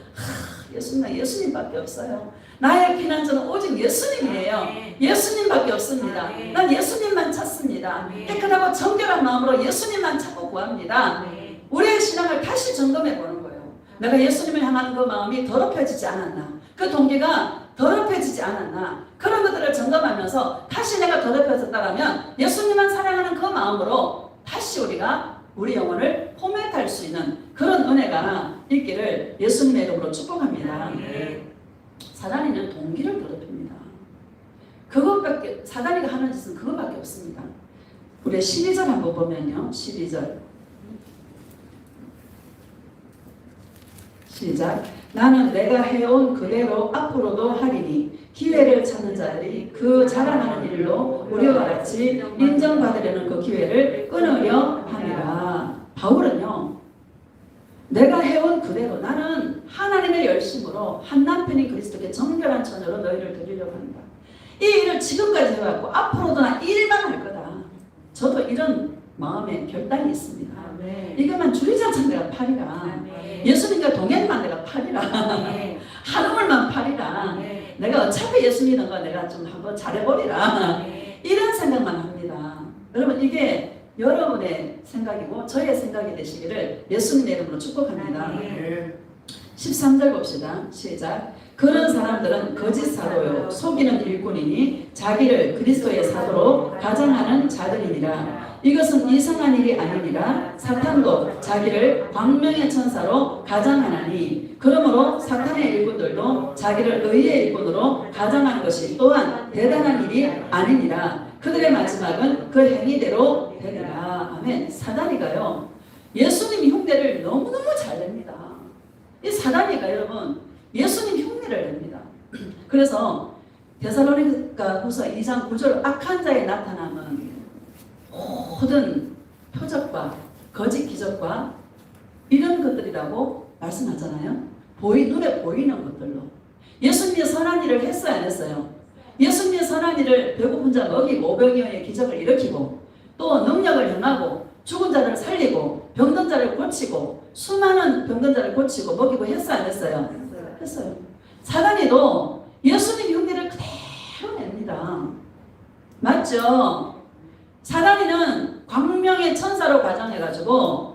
예수님밖에 없어요. 나의 피난처는 오직 예수님이에요. 예수님밖에 없습니다. 난 예수님만 찾습니다. 깨끗하고 정결한 마음으로 예수님만 찾고 구합니다. 우리의 신앙을 다시 점검해 보는 거예요. 내가 예수님을 향하는 그 마음이 더럽혀지지 않았나? 그 동기가 더럽혀지지 않았나? 그런 것들을 점검하면서 다시 내가 더럽혀졌다면 예수님만 사랑하는 그 마음으로 다시 우리가 우리 영혼을 포맷할 수 있는 그런 은혜가 있기를 예수님의 이름으로 축복합니다. 사단이는 동기를 더럽힙니다. 그것밖에, 사단이가 하는 짓은 그것밖에 없습니다. 우리 12절 한번 보면요. 12절 시작. 나는 내가 해온 그대로 앞으로도 하리니 기회를 찾는 자들이 그 자랑하는 일로 우리와 같이 인정받으려는 그 기회를 끊으려 함이라. 바울은요, 내가 해온 그대로 나는 하나님의 열심으로 한 남편인 그리스도께 정결한 처녀로 너희를 드리려고 한다. 이 일을 지금까지 해왔고 앞으로도 나 일만 할 거다. 저도 이런 마음에 결단이 있습니다. 이것만 주리장창 내가 팔이라. 예수님과 동행만 내가 팔이라. 한우물만 팔이라. 내가 어차피 예수 믿는 거 내가 좀 한번 잘해버리라. 이런 생각만 합니다. 여러분, 이게 여러분의 생각이고 저의 생각이 되시기를 예수님의 이름으로 축복합니다. 13절 봅시다. 시작. 그런 사람들은 거짓 사도요 속이는 일꾼이니 자기를 그리스도의 사도로 가장하는 자들이니라. 이것은 이상한 일이 아니니라. 사탄도 자기를 광명의 천사로 가장하나니 그러므로 사탄의 일꾼들도 자기를 의의 일꾼으로 가장하는 것이 또한 대단한 일이 아니니라. 그들의 마지막은 그 행위대로 되리라. 아멘. 사단이가요, 예수님 흉내를 너무너무 잘 냅니다. 이 사단이가 여러분 예수님 흉내를 냅니다. 그래서 데살로니가후서 2장 9절 악한 자의 나타남은 모든 표적과 거짓 기적과 이런 것들이라고 말씀하잖아요. 눈에 보이는 것들로. 예수님이 선한 일을 했어요, 안 했어요? 예수님이 선한 일을 배고픈 자 먹이고 500여의 기적을 일으키고 또 능력을 행하고 죽은 자를 살리고 병든 자를 고치고 수많은 병든 자를 고치고 먹이고 했어요, 안 했어요? 했어요. 사단이도 예수님 흉내를 그대로 냅니다. 맞죠? 사단이는 광명의 천사로 가정해가지고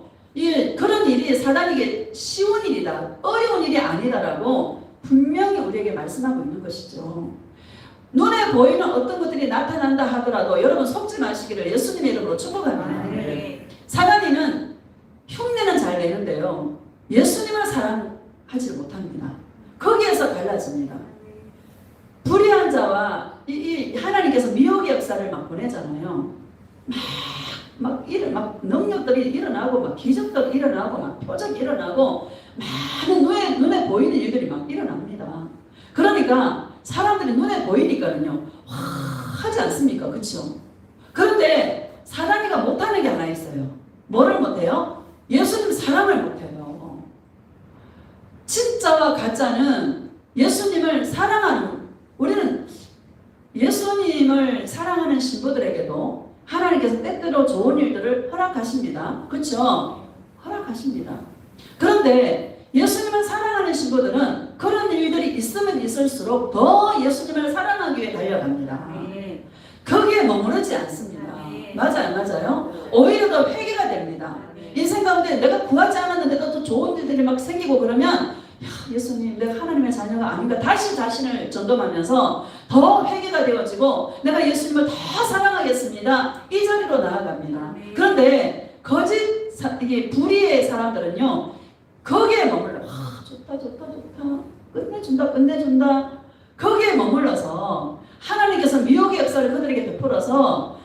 그런 일이 사단에게 쉬운 일이다, 어려운 일이 아니다라고 분명히 우리에게 말씀하고 있는 것이죠. 눈에 보이는 어떤 것들이 나타난다 하더라도 여러분 속지 마시기를 예수님의 이름으로 축복합니다. 사단이는 흉내는 잘 내는데요, 예수님을 사랑하지 못합니다. 거기에서 갈라집니다. 불의한 자와 하나님께서 미혹의 역사를 막 보내잖아요. 막 능력들이 일어나고 막 기적들이 일어나고 막 표적이 일어나고 많은 눈에 보이는 일들이 막 일어납니다. 그러니까 사람들이 눈에 보이니까는요 하지 않습니까? 그렇죠? 그런데 사단이가 못하는 게 하나 있어요. 뭐를 못해요? 예수님 사랑을 못해요. 진짜와 가짜는 예수님을 사랑하는, 우리는 예수님을 사랑하는 신부들에게도 하나님께서 때때로 좋은 일들을 허락하십니다. 그렇죠? 허락하십니다. 그런데 예수님을 사랑하는 신부들은 그런 일들이 있으면 있을수록 더 예수님을 사랑하기 위해 달려갑니다. 거기에 머무르지 않습니다. 맞아요, 맞아요. 오히려 더 회개가 됩니다. 인생 가운데 내가 구하지 않았는데도 또 좋은 일들이 막 생기고 그러면 예수님, 내가 하나님의 자녀가 아닌가 다시 자신을 점검하면서 더 회개가 되어지고 내가 예수님을 더 사랑하겠습니다. 이 자리로 나아갑니다. 그런데 이게 불의의 사람들은요 거기에 머물러 좋다 끝내준다 거기에 머물러서 하나님께서 미혹의 역사를 그들에게 베풀어서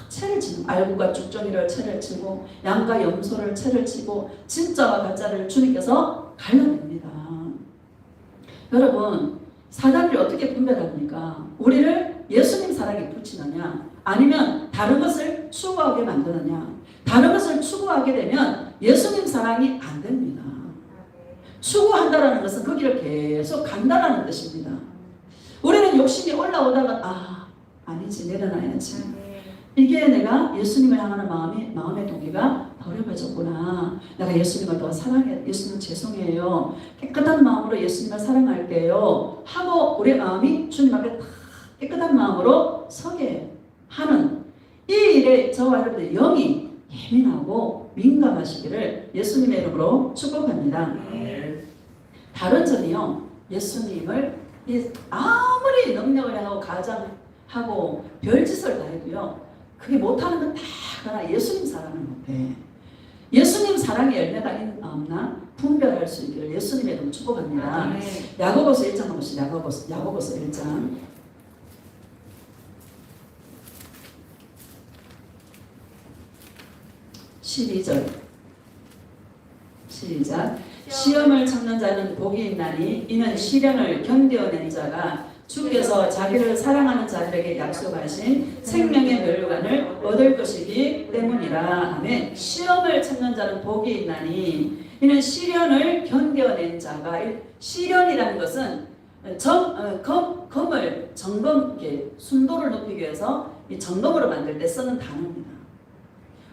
채를 치는, 알구가 죽정이를 채를 치고 양과 염소를 채를 치고 진짜와 가짜를 주님께서 갈라냅니다. 여러분, 사단을 어떻게 분별합니까? 우리를 예수님 사랑에 붙이느냐 아니면 다른 것을 추구하게 만드느냐. 다른 것을 추구하게 되면 예수님 사랑이 안 됩니다. 추구한다라는 것은 거기를 계속 간다라는 뜻입니다. 우리는 욕심이 올라오다가 아니지, 내려놔야지. 이게 내가 예수님을 향하는 마음의 동기가 더럽혀졌구나. 내가 예수님을 더 사랑해. 예수님 죄송해요. 깨끗한 마음으로 예수님을 사랑할게요. 하고 우리 마음이 주님 앞에 깨끗한 마음으로 서게 하는 이 일에 저와 여러분들 영이 예민하고 민감하시기를 예수님의 이름으로 축복합니다. 다른 점이요. 예수님을 아무리 능력을 하고 가장하고 별짓을 다 해도요. 그게 못하는 건 다 하나 예수님 사랑을 못해. 예수님 사랑의 열매가 없나 분별할 수 있기를 예수님의 이름으로 축복합니다. 야고보서 1장 보시죠. 야고보서 1장 12절 시작. 시험을 참는 자는 복이 있나니 이는 시련을 견뎌낸 자가 주께서 자기를 사랑하는 자들에게 약속하신 생명의 면류관을 얻을 것이기 때문이라. 아멘. 시험을 참는 자는 복이 있나니 이는 시련을 견뎌낸 자가, 시련이라는 것은 검을 점검, 순도를 높이기 위해서 이 점검으로 만들 때 쓰는 단어입니다.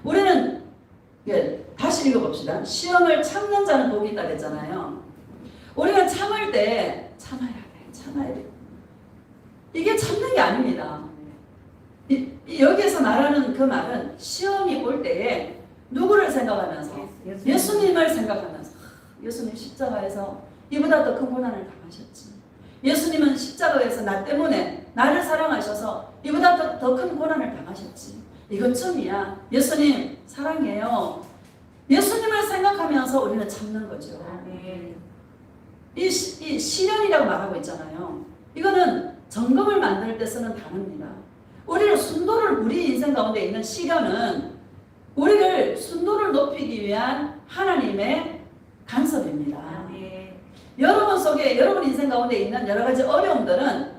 우리는 다시 읽어봅시다. 시험을 참는 자는 복이 있다 그랬잖아요. 우리가 참을 때 참아야 돼, 참아야 돼. 이게 참는 게 아닙니다. 여기에서 말하는 그 말은 시험이 올 때에 누구를 생각하면서, 예수님을 생각하면서, 예수님 십자가에서 이보다 더 큰 고난을 당하셨지. 예수님은 십자가에서 나 때문에 나를 사랑하셔서 이보다 더 큰 고난을 당하셨지. 이것쯤이야. 예수님 사랑해요. 예수님을 생각하면서 우리는 참는 거죠. 이 시련이라고 말하고 있잖아요. 이거는 점검을 만들 때 쓰는 단어입니다. 우리를 순도를, 우리 인생 가운데 있는 시련은 우리를 순도를 높이기 위한 하나님의 간섭입니다. 여러분 속에, 여러분 인생 가운데 있는 여러 가지 어려움들은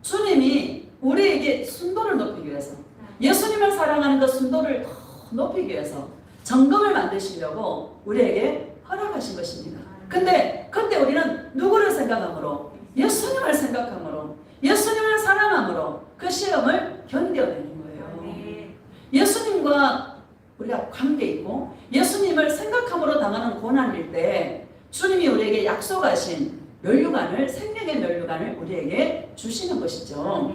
주님이 우리에게 순도를 높이기 위해서, 예수님을 사랑하는 그 순도를 더 높이기 위해서 점검을 만드시려고 우리에게 허락하신 것입니다. 근데 그때 우리는 누구를 생각함으로? 예수님을 생각함으로, 예수님을 사랑함으로 그 시험을 견뎌내는 거예요. 예수님과 우리가 관계 있고 예수님을 생각함으로 당하는 고난일 때 주님이 우리에게 약속하신 면류관을, 생명의 면류관을 우리에게 주시는 것이죠.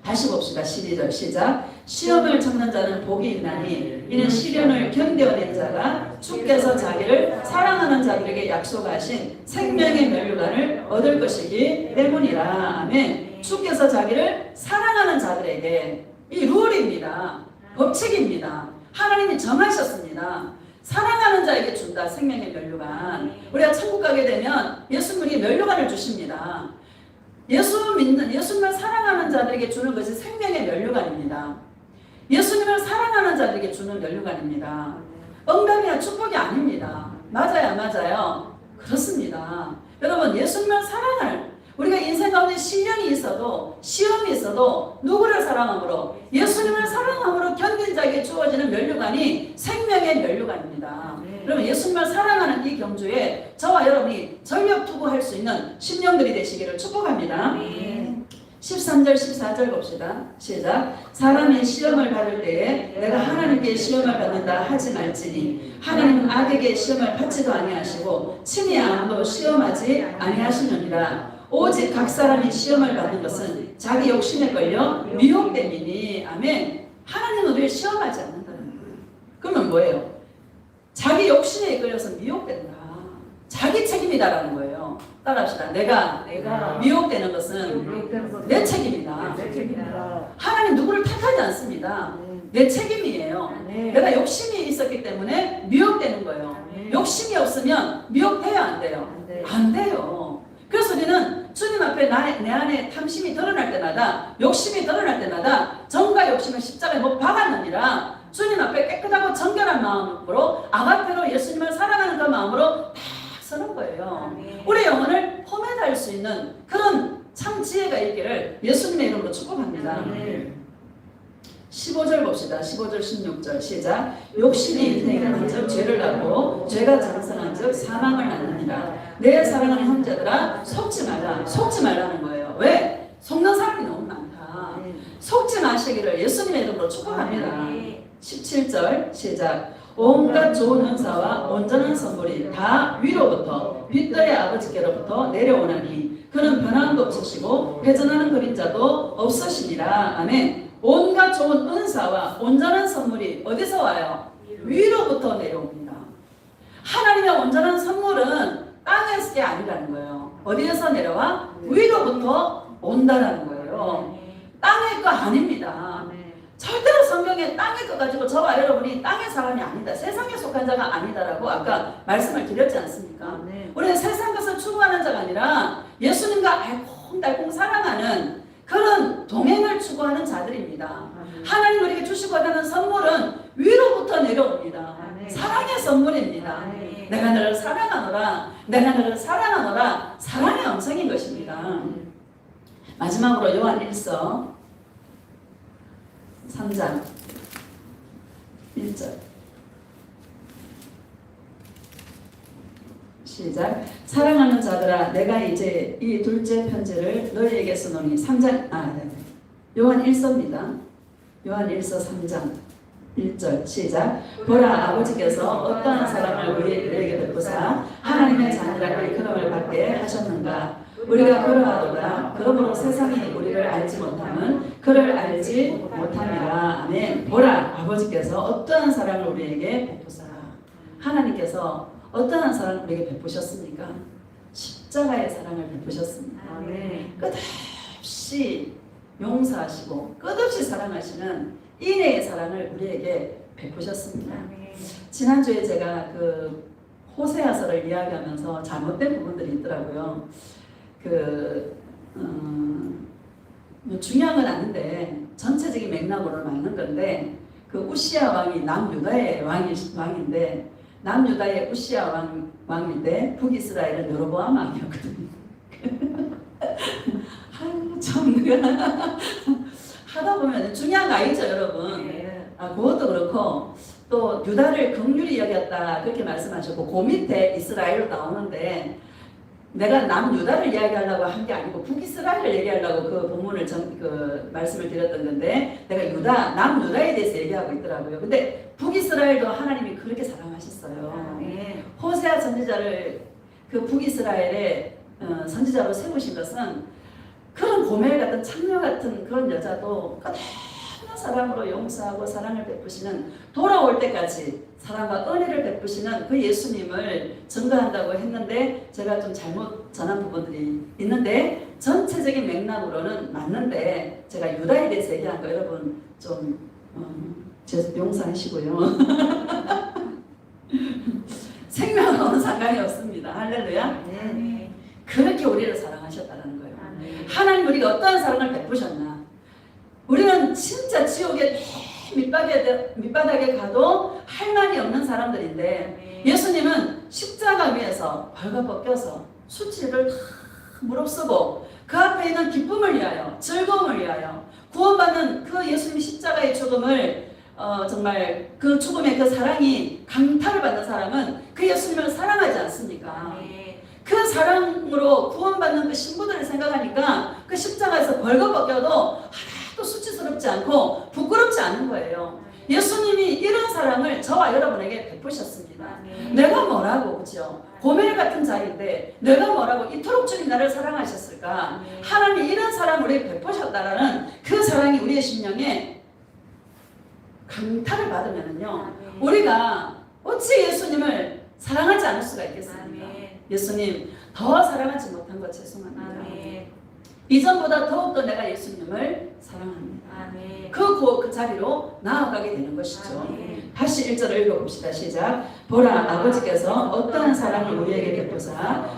다시 봅시다. 12절 시작. 시험을 참는 자는 복이 있나니 이는 시련을 견뎌낸 자가 주께서 자기를 사랑하는 자들에게 약속하신 생명의 면류관을 얻을 것이기 때문이라. 아멘. 주께서 자기를 사랑하는 자들에게, 이 룰입니다. 법칙입니다. 하나님이 정하셨습니다. 사랑하는 자에게 준다. 생명의 면류관. 우리가 천국 가게 되면 예수님이 면류관을 주십니다. 예수님을 사랑하는 자들에게 주는 것이 생명의 면류관입니다. 예수님을 사랑하는 자들에게 주는 면류관입니다. 응답이나 축복이 아닙니다. 맞아요, 맞아요. 그렇습니다. 여러분, 예수님을 사랑할, 우리가 인생 가운데 시련이 있어도, 시험이 있어도 누구를 사랑함으로? 예수님을 사랑함으로 견딘 자에게 주어지는 면류관이 생명의 면류관입니다. 그러면 예수님을 사랑하는 이 경주에 저와 여러분이 전력 투구할 수 있는 심령들이 되시기를 축복합니다. 13절 14절 봅시다. 시작. 사람이 시험을 받을 때에 내가 하나님께 시험을 받는다 하지 말지니 하나님은 악에게 시험을 받지도 아니하시고 친히 아무도 시험하지 아니하시느니라. 오직 각 사람이 시험을 받는 것은 자기 욕심에 걸려 미혹됨이니. 아멘. 하나님은 우리를 시험하지 않는다는 거예요. 그러면 뭐예요? 자기 욕심에 끌려서 미혹된다. 자기 책임이다라는 거예요. 따라합시다. 내가 미혹되는 것은 내 책임이다. 하나님 누구를 탓하지 않습니다. 내 책임이에요. 내가 욕심이 있었기 때문에 미혹되는 거예요. 욕심이 없으면 미혹돼야 안 돼요? 안 돼요. 그래서 우리는 주님 앞에 내 안에 탐심이 드러날 때마다, 욕심이 드러날 때마다 정과 욕심을 십자가에 못 박았느니라. 주님 앞에 깨끗하고 정결한 마음으로, 아가페로 예수님을 사랑하는 그 마음으로 딱 서는 거예요. 우리 영혼을 험해달 수 있는 그런 참 지혜가 있기를 예수님의 이름으로 축복합니다. 15절 봅시다. 15절 16절 시작. 욕심이 인생에 한즉 죄를 낳고 죄가 장성한 즉 사망을 낳느니라. 내 사랑하는 형제들아 속지 말라. 속지 말라는 거예요. 왜? 속는 사람이 너무 많다. 속지 마시기를 예수님의 이름으로 축복합니다. 17절 시작. 온갖 좋은 은사와 온전한 선물이 다 위로부터 빛들의 아버지께로부터 내려오나니 그는 변함도 없으시고 회전하는 그림자도 없으시니라. 아멘. 온갖 좋은 은사와 온전한 선물이 어디서 와요? 위로부터 내려옵니다. 하나님의 온전한 선물은 땅에서 게 아니라는 거예요. 어디에서 내려와? 위로부터 온다라는 거예요. 땅의 거 아닙니다. 절대로 성경에 땅의 거 가지고 저와 여러분이 땅의 사람이 아니다, 세상에 속한 자가 아니다라고 아까 말씀을 드렸지 않습니까? 우리는 세상 것을 추구하는 자가 아니라 예수님과 알콩달콩 사랑하는 그런 동행을 추구하는 자들입니다. 하나님 우리에게 주시고자 하는 선물은 위로부터 내려옵니다. 사랑의 선물입니다. 내가 너를 사랑하노라. 내가 너를 사랑하노라. 사랑의 음성인 것입니다. 마지막으로 요한 1서 3장 1절 시작. 사랑하는 자들아 내가 이제 이 둘째 편지를 너희에게 쓰노니 3장 요한 1서입니다. 요한 1서 3장 1절 시작. 보라 아버지께서 어떠한 사랑을 우리에게 베푸사 하나님의 자녀라 일컬음을 받게 하셨는가. 우리가 그러하도다. 그러므로 세상이 우리를 알지 못함은 그를 알지 못함이라. 아멘. 보라 아버지께서 어떠한 사랑을 우리에게 베푸사. 하나님께서 어떠한 사랑을 우리에게 베푸셨습니까? 십자가의 사랑을 베푸셨습니다. 아멘. 끝없이 용서하시고 끝없이 사랑하시는 인애의 사랑을 우리에게 베푸셨습니다. 지난주에 제가 그 호세아서를 이야기하면서 잘못된 부분들이 있더라고요. 중요한 건 아닌데 전체적인 맥락으로 맞는 건데 그 우시야 왕이 남유다의 왕인데 남유다의 우시야 왕인데 북이스라엘은 여로보암 왕이었거든요. 아유 참 하다 보면 중요한 거 아니죠 여러분. 그것도 그렇고 또 유다를 긍휼히 여겼다 그렇게 말씀하셨고 그 밑에 이스라엘로 나오는데 내가 남유다를 이야기하려고 한 게 아니고 북이스라엘을 얘기하려고 그 본문을 그 말씀을 드렸던 건데 내가 남유다에 대해서 얘기하고 있더라고요. 근데 북이스라엘도 하나님이 그렇게 사랑하셨어요. 호세아 선지자를 그 북이스라엘의 선지자로 세우신 것은 그런 고멜 같은 창녀 같은 그런 여자도 끝없는 사랑으로 용서하고 사랑을 베푸시는 돌아올 때까지 사랑과 은혜를 베푸시는 그 예수님을 증거한다고 했는데 제가 좀 잘못 전한 부분들이 있는데 전체적인 맥락으로는 맞는데 제가 유다에 대해서 얘기한 거 여러분 좀 용서하시고요. 생명하고는 상관이 없습니다. 할렐루야. 그렇게 우리를 사랑하셨다는 거예요. 하나님 우리가 어떠한 사랑을 베푸셨나. 우리는 진짜 지옥의 밑바닥에 가도 할 말이 없는 사람들인데 예수님은 십자가 위에서 벌거벗겨서 수치를 다 무릅쓰고 그 앞에 있는 기쁨을 위하여 즐거움을 위하여 구원받는 그 예수님의 십자가의 죽음을 정말 그 죽음의 그 사랑이 강탈을 받는 사람은 그 예수님을 사랑하지 않습니까? 그 사랑으로 구원받는 그 신부들을 생각하니까 그 십자가에서 벌거벗겨도 하나도 수치스럽지 않고 부끄럽지 않은 거예요. 예수님이 이런 사랑을 저와 여러분에게 베푸셨습니다. 내가 뭐라고 그죠? 고멜 같은 자인데 내가 뭐라고 이토록 주님 나를 사랑하셨을까? 하나님이 이런 사랑을 우리에게 베푸셨다라는 그 사랑이 우리의 심령에 강탈을 받으면은요 우리가 어찌 예수님을 사랑하지 않을 수가 있겠습니까? 예수님 더 사랑하지 못한 것 죄송합니다. 이전보다 더욱더 내가 예수님을 사랑합니다. 그 자리로 나아가게 되는 것이죠. 다시 1절을 읽어봅시다. 시작. 보라 아버지께서 어떠한 사랑을 우리에게 베푸사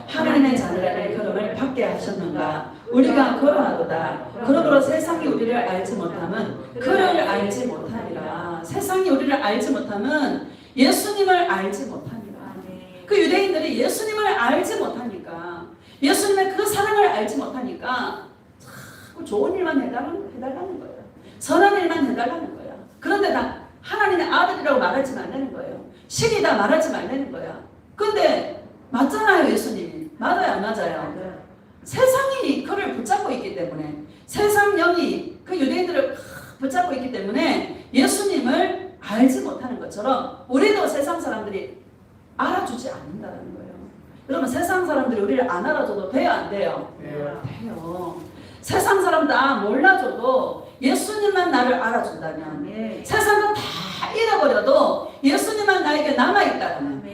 하나님의 자녀라 일컬음을 받게 하셨는가. 우리가 그러하도다. 그러므로 세상이 우리를 알지 못함은 그를 알지 못하리라. 세상이 우리를 알지 못함은 예수님을 알지 못합니다. 그 유대인들이 예수님을 알지 못하니까 예수님의 그 사랑을 알지 못하니까 자꾸 좋은 일만 해달라는 거예요. 선한 일만 해달라는 거야. 그런데 나 하나님의 아들이라고 말하지 말라는 거예요. 신이다 말하지 말라는 거야. 근데 맞잖아요 예수님이. 맞아요 안 맞아요? 세상이 그를 붙잡고 있기 때문에 세상 영이 그 유대인들을 붙잡고 있기 때문에 예수님을 알지 못하는 것처럼 우리도 세상 사람들이 알아주지 않는다는 거예요. 여러분 세상 사람들이 우리를 안 알아줘도 돼요 안 돼요? 돼요. 세상 사람들 몰라줘도 예수님만 나를 알아준다면 세상은 다 잃어버려도 예수님만 나에게 남아있다면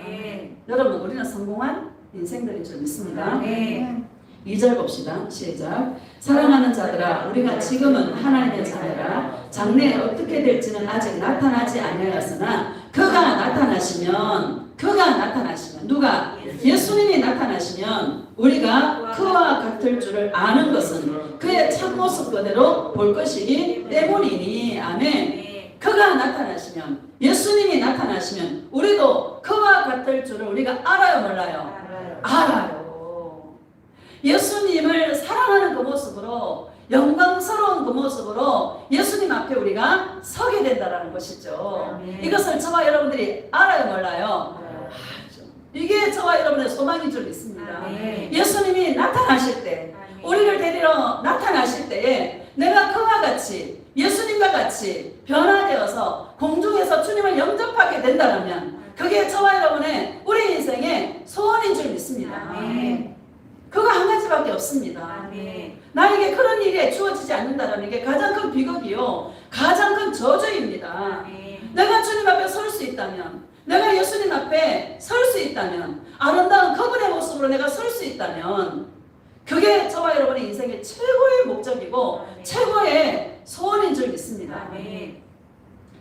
여러분 우리는 성공한 인생들인 줄 믿습니다. 2절 봅시다. 시작. 사랑하는 자들아 우리가 지금은 하나님의 자녀라 장래에 어떻게 될지는 아직 나타나지 아니하였으나 그가 나타나시면 누가? 예수님이 나타나시면 우리가 그와 같을 줄을 아는 것은 그의 참모습 그대로 볼 것이기 때문이니. 아멘. 그가 나타나시면, 예수님이 나타나시면 우리도 그와 같을 줄을 우리가 알아요, 몰라요? 알아요. 예수님을 사랑하는 그 모습으로, 영광스러운 그 모습으로 예수님 앞에 우리가 서게 된다는 것이죠. 이것을 저와 여러분들이 알아요, 몰라요? 이게 저와 여러분의 소망인 줄 믿습니다. 예수님이 나타나실 때, 우리를 데리러 나타나실 때에 내가 그와 같이, 예수님과 같이 변화되어서 공중에서 주님을 영접하게 된다면 그게 저와 여러분의 우리 인생의 소원인 줄 믿습니다. 그거 한 가지밖에 없습니다. 나에게 그런 일이 주어지지 않는다는 게 가장 큰 비극이요, 가장 큰 저주입니다. 내가 주님 앞에 설 수 있다면, 내가 예수님 앞에 설 수 있다면, 아름다운 그분의 모습으로 내가 설 수 있다면 그게 저와 여러분의 인생의 최고의 목적이고 최고의 소원인 줄 믿습니다.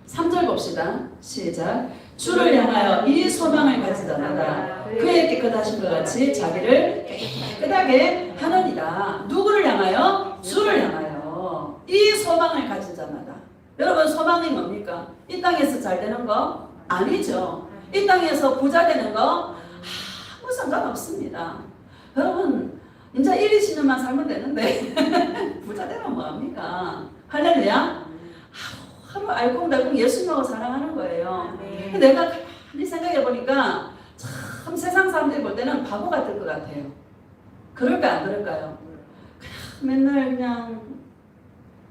3절 봅시다. 시작. 주를 향하여 이 소망을 가진 자마다 그의 깨끗하신 것 같이 자기를 깨끗하게 하느니라. 누구를 향하여? 주를 향하여. 이 소망을 가진 자마다. 여러분, 소망이 뭡니까? 이 땅에서 잘 되는 거? 아니죠. 이 땅에서 부자 되는 거? 아무 상관없습니다. 여러분, 이제 1, 20년만 살면 되는데 부자 되면 뭐합니까? 할렐루야? 하루 알콩달콩 예수님하고 사랑하는 거예요. 내가 가만히 생각해 보니까 참 세상 사람들이 볼 때는 바보 같을 것 같아요. 그럴까요, 안 그럴까요? 그냥 맨날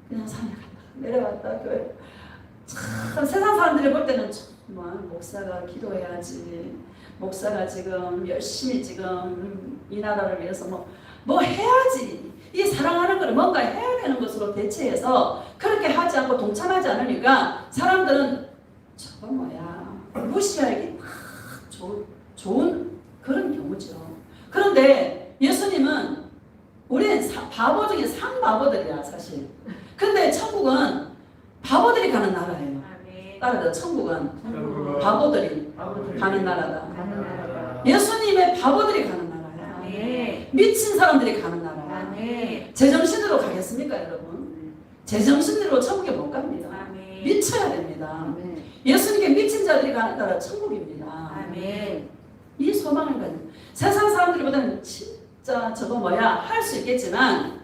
그냥 산에 갔다 내려왔다 교회. 참 세상 사람들이 볼 때는 정말 목사가 기도해야지, 목사가 지금 열심히 지금 이 나라를 위해서 뭐 해야지, 이 사랑하는 걸 뭔가 해야 되는 것으로 대체해서 그렇게 하지 않고 동참하지 않으니까 사람들은 저거 뭐야, 무시하기 좋은 그런 경우죠. 그런데 예수님은, 우리는 바보 중에 상바보들이야 사실. 근데 천국은 바보들이 가는 나라예요. 따라서 천국은 바보들이 가는 나라다. 예수님의 바보들이 가는 나라야. 미친 사람들이 가는 나라야. 제정신으로 가겠습니까, 여러분? 제정신으로 천국에 못 갑니다. 미쳐야 됩니다. 예수님께 미친 자들이 가는 나라 천국입니다. 이 소망을 가진, 세상 사람들보다는 진짜 저거 뭐야 할 수 있겠지만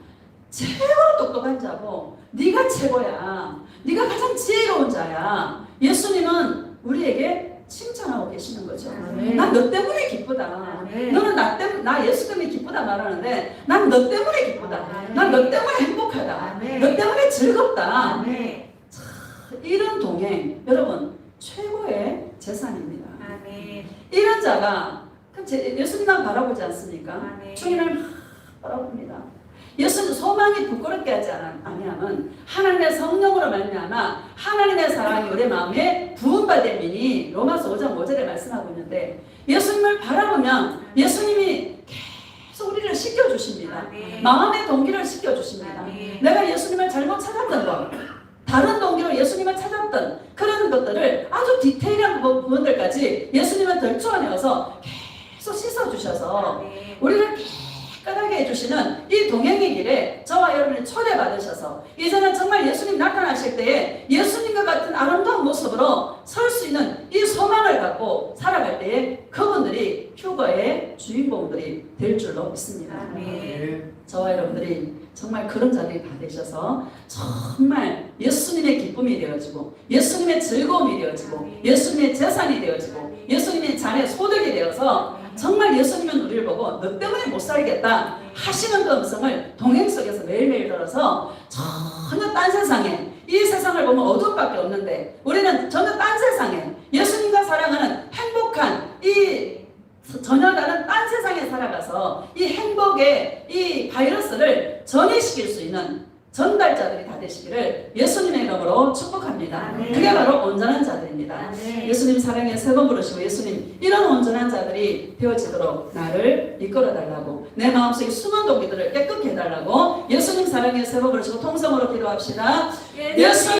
최고로 똑똑한 자고, 네가 최고야, 네가 가장 지혜로운 자야. 예수님은 우리에게 칭찬하고 계시는 거죠. 난 너 때문에 기쁘다. 너는 나 예수 때문에 기쁘다 말하는데 난 너 때문에 기쁘다. 난 너 때문에 행복하다. 너 때문에 즐겁다. 이런 동행, 여러분 최고의 재산입니다. 이런 자가 예수님만 바라보지 않습니까? 주님을 바라봅니다. 예수님 소망이 부끄럽게 하지 아니하면 하나님의 성령으로 말미암아 하나님의 사랑이 우리 마음에 부음받음이니 로마서 5장 5절에 말씀하고 있는데, 예수님을 바라보면 예수님이 계속 우리를 시켜주십니다. 마음의 동기를 시켜주십니다. 내가 예수님을 잘못 찾았던 것, 다른 동기로 예수님을 찾았던 그런 것들을 아주 디테일한 부분들까지 예수님은 덜쳐내어서 계속 씻어주셔서 우리를 깨끗하게 해주시는 이 동행의 길에 저와 여러분이 초대받으셔서 이제는 정말 예수님 나타나실 때에 예수님과 같은 아름다운 모습으로 설 수 있는 이 소망을 갖고 살아갈 때에 그분들이 휴거의 주인공들이 될 줄로 믿습니다. 저와 여러분들이 정말 그런 자들이 다 되셔서 정말 예수님의 기쁨이 되어지고, 예수님의 즐거움이 되어지고, 예수님의 재산이 되어지고, 예수님의 잔의 소득이 되어서 정말 예수님은 우리를 보고 너 때문에 못 살겠다 하시는 그 음성을 동행 속에서 매일매일 들어서 전혀 딴 세상에, 이 세상을 보면 어둠밖에 없는데 우리는 전혀 딴 세상에 예수님과 사랑하는 행복한 이 전혀 다른 딴 세상에 살아가서 이 행복의 이 바이러스를 전이시킬 수 있는 전달자들이 다 되시기를 예수님의 이름으로 축복합니다. 그게 바로 온전한 자들입니다. 예수님 사랑에 세 번 부르시고, 예수님 이런 온전한 자들이 되어지도록 나를 이끌어달라고, 내 마음속에 숨은 동기들을 깨끗게 해달라고 예수님 사랑에 세 번 부르시고 통성으로 기도합시다. 예수